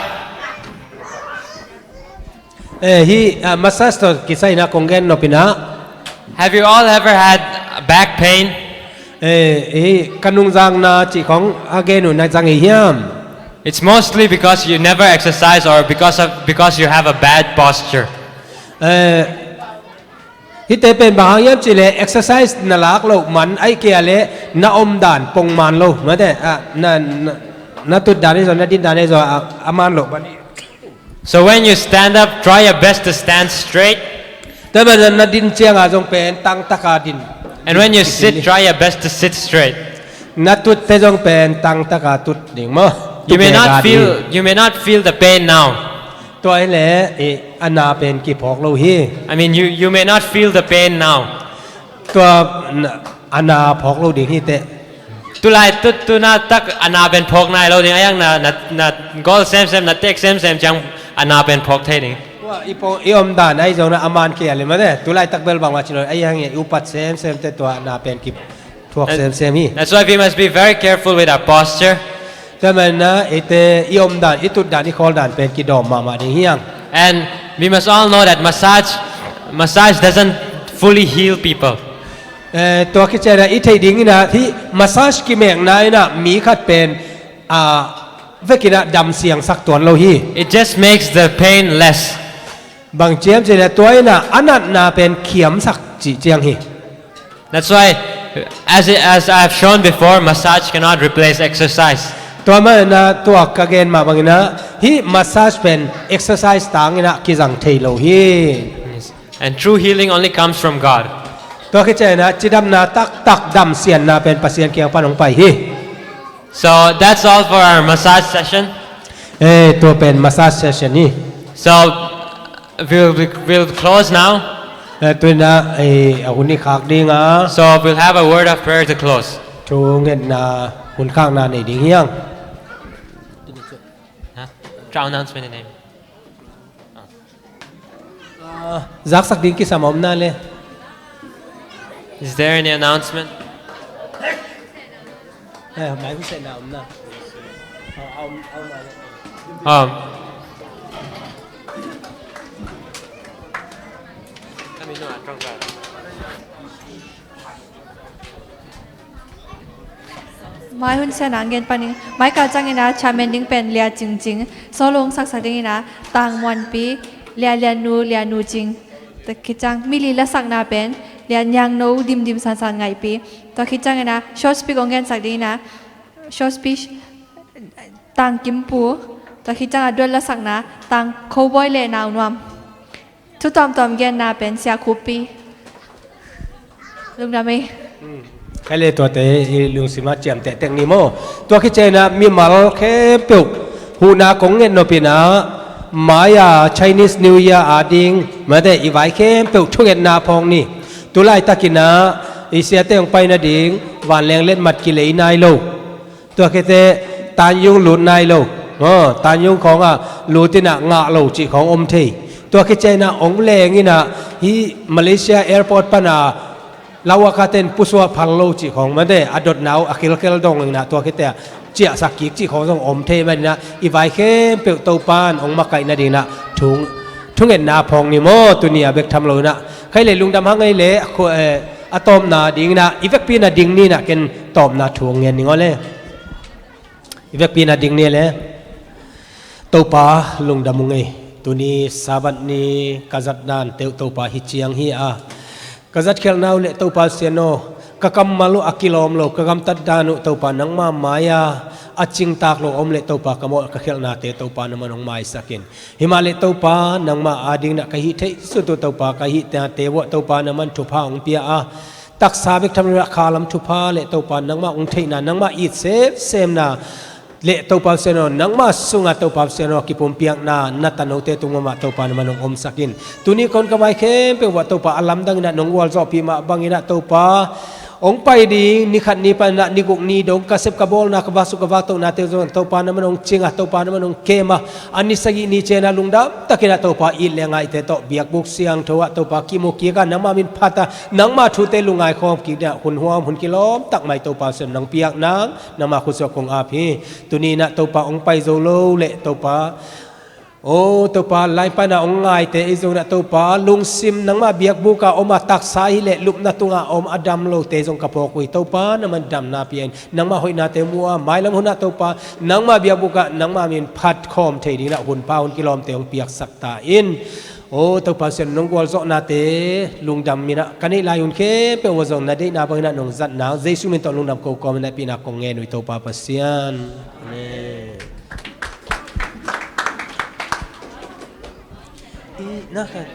Speaker 9: ฮีมาสซาสต์กิไซน่าคงเงินนอปินะ
Speaker 1: Have you all ever had back pain?
Speaker 9: กันุงจังนาจีของอาเกนุนาจังเฮียม
Speaker 1: It's mostly because you never exercise or because you have a bad posture.
Speaker 9: ฮิตเตเป็นบางอย่างจีเล exercise นาลักโลมันไอเกียเลนาอมด่านปงมันโลมาแต่นาตุดด่านนี่ส่วนนาดินด่านนี่ส่วนอามันโลบันนี้
Speaker 1: So when you stand up, try your best to stand straight.
Speaker 9: แต่เป็นนาดินเชียงอาจงเป็นตั้งตะกาดิน
Speaker 1: And when you sit, try your best to sit straight.
Speaker 9: นาตุดเตจงเป็นตั้งตะกาตุดดิ่งมั้ง
Speaker 1: You may not feel the pain now.
Speaker 9: ตัวไอ้เล่อันนาเป็นกี่พอกโลฮี
Speaker 1: I mean, you may not feel the pain now.
Speaker 9: ตัวอันนาพอกโลดิ่งฮีเต
Speaker 1: Tu na tak anaben phok nai lo ding ayang na goal same na tek same chang anaben phok thai ding.
Speaker 9: ว่าอีอมด่านไอ้เจ้าน่ะอามันเกียร์เลยมั้งเนี่ยตัวไล่ตักเบลบางว่าชิโนไอ้ยังเงี้ยอุปัตเซมแต่ตัวนาเป็นกิบพวกเซมฮี
Speaker 1: That's why we must be very careful with our posture.
Speaker 9: แต่มันนะไอ้เตอีอมด่านอีตุดด่านอีคอลด่านเป็นกิดอมมาดิ่งเฮียง
Speaker 1: And we must all know that massage doesn't fully heal people.
Speaker 9: ตัวคิดเจนะอีไทยดิ่งนะที่มาซาจกิเมงนายนะมีขัดเป็นเวกินะดำเสียงสักตัวเราฮี
Speaker 1: It just makes the pain less.
Speaker 9: บางเจียมเจนะตัวน่ะอันนั้นน่ะเป็นเขียมสักจีเจียงฮี
Speaker 1: That's why, as I've shown before, massage cannot replace exercise.
Speaker 9: ตัวมันนะตัวกระเกนมาบางนะฮีมาซาจเป็นเอ็กซ์ไซส์ต่างนะกิจังเทโลฮี
Speaker 1: And true healing only comes from God.
Speaker 9: ตัวคิดเจนะจีดำนาตักดำเสียนนะเป็นปัสเซียนเกียงปานองไปฮี
Speaker 1: So that's all for our massage session.
Speaker 9: ตัวเป็นมาซาจเซสชันนี่
Speaker 1: So we'll close now.
Speaker 9: ตัวน่ะอาหุ่นนี่ขากดิ่ง
Speaker 1: So we'll have a word of prayer to close.
Speaker 9: ชูเงินนะหุ่นข้างนาในดิ่งเฮียง
Speaker 1: Huh? Announcement name.
Speaker 9: จักสักดิ่งกิสามอมนั่นเลย
Speaker 1: Is there any announcement?
Speaker 9: หมายพิเศษนะอมนะเอา
Speaker 4: ไม้หุ่นเสนางเงินปานิงไม้กาจังเงินนะชาเมนดิ้งเป็นเลียจริงโซลงสักดิ้งนะต่างวันปีเลียนูจริงแต่คิดจังมิลีละสักนาเป็น เรียนยังโน้ดิมสันไงปีตัวคิดจังนะ short speech ของแกนสักดีนะ short speech ต่างกิมปูตัวคิดจังด้วยละสักนะต่างโคบอยเล่นาวนวมทุกตอมแกนนาเป็นเสียคูปีลุงดำไหม
Speaker 9: ใครเลยตัวเตะลุงสิมาเจียมเตะเต็งนี่โมตัวคิดเจนะมีมาลแค่เปียกหูนาของเงินโนปินะมายา Chinese New Year อาดิงมาได้อีไว้แค่เปียกทุกเงินนาพองนี่ตัวไล่ตะกินะอีเสียเตงไปนะดิงวันแรงเล่นมัดกิเลนายโลตัวคิดเตะตานยุงหลุดนายโลตานยุงของหลุดที่น่ะงะโลจีของอมเทตัวคิดเจนะองแรงนี่นะฮีมาเลเซียแอร์พอร์ตปนาลาวคาเตนปุสวะพังโลจิของมันได้อดดหนาวอคิลเคลดงนะตัวคิดแต่เจียสักกิกจิของทรงอมเทมันนะอีไวเข้มเปียวเตาปานองมาไก่นาดีนะทุงเห็นนาพองนี่โมตัวนี้เบกทำเลยนะใครเลยลุงดำหังไงเลยอะตอมนาดิงนะอีเวกปีนาดิงนี่นะเกินตอมนาถ่วงเงินนี่ก็เลยอีเวกปีนาดิงนี่เลยเตาปาลุงดำมุงไงตัวนี้สาบันนี้กษัตริย์นานเตาปาฮิเจียงฮีอาก็จัดเขลนาวเลตัวปาเซียโนก็กำมาลุอากิโลมโลก็กำตัดดานุตัวปานังมามายาอาจิงตากโลอมเลตัวปากมอก็เขลนาเตตัวปานมันองไม้สักินหิมาเลตัวปานังมาอาดิงนักหิเทสุดตัวปากหิเตเตวตัวปานมันทุพาองเปียอาตักสาบิกทำรักคาลัมทุพาเลตัวปานังมาองเทนานังมาอีเซมนาเลตัวปาเซโนนังมาสุงาตัวปาเซโนกิปุมเปียกนานัตโนเตตุงมาตัวปานมันองอมสักินตุนี้คนก็ไปเข้มเป็นว่าตัวปาอัลลัมดังนั้นนงวอลจอปีมาบังอินะตัวปาองไปดีนิขัดนิปันนิกุกนีดงกเสพกบอลนักบาสุกบาตัวนาเตจงตัวปานมันองจิงะตัวปานมันองเกมาอันนี้สกินีเจนะลุงดำตะกินะตัวปาอิเลงไงเตโตเบียกบุกเสียงตัวตัวปากิโมกีกันนังมามินพัตานังมาทูเตลุงไงคอมกีเนี่ยหุ่นหัวหุ่นกิโลมตักไม่ตัวปาเสนนังเปียกนังมาคุสกงอาพีตัวนี้นะตัวปาองไปโซโลเละตัวปาโอ้ตัวปลาไล่ปนาองไงแต่อีจงนะตัวปลาลุงซิมนังมาเบียกบุกอมาตักสายเละลุบนาตุงาอมอดัมโลเตจงกระพกุยตัวปลานั่นมันดำนาเปียนนังมาหอยนาเตมัวไม้ลำหุนนาตัวปลานังมาเบียกบุกนังมามีนพัดคอมเทดีนะหุ่นป้าหุ่นกิโลมเตองเปียกสักตาอินโอ้ตัวปลาเซนนงกวลโซนาเตลุงดำมีนะกันนี่ลายุนเคเป็นวจงนาเดนาบังนะนงจัดนาเจสุมินตลุงดำโกกอมนะปีนักกงเงินวิตัวปลาเปเซียนนะครับ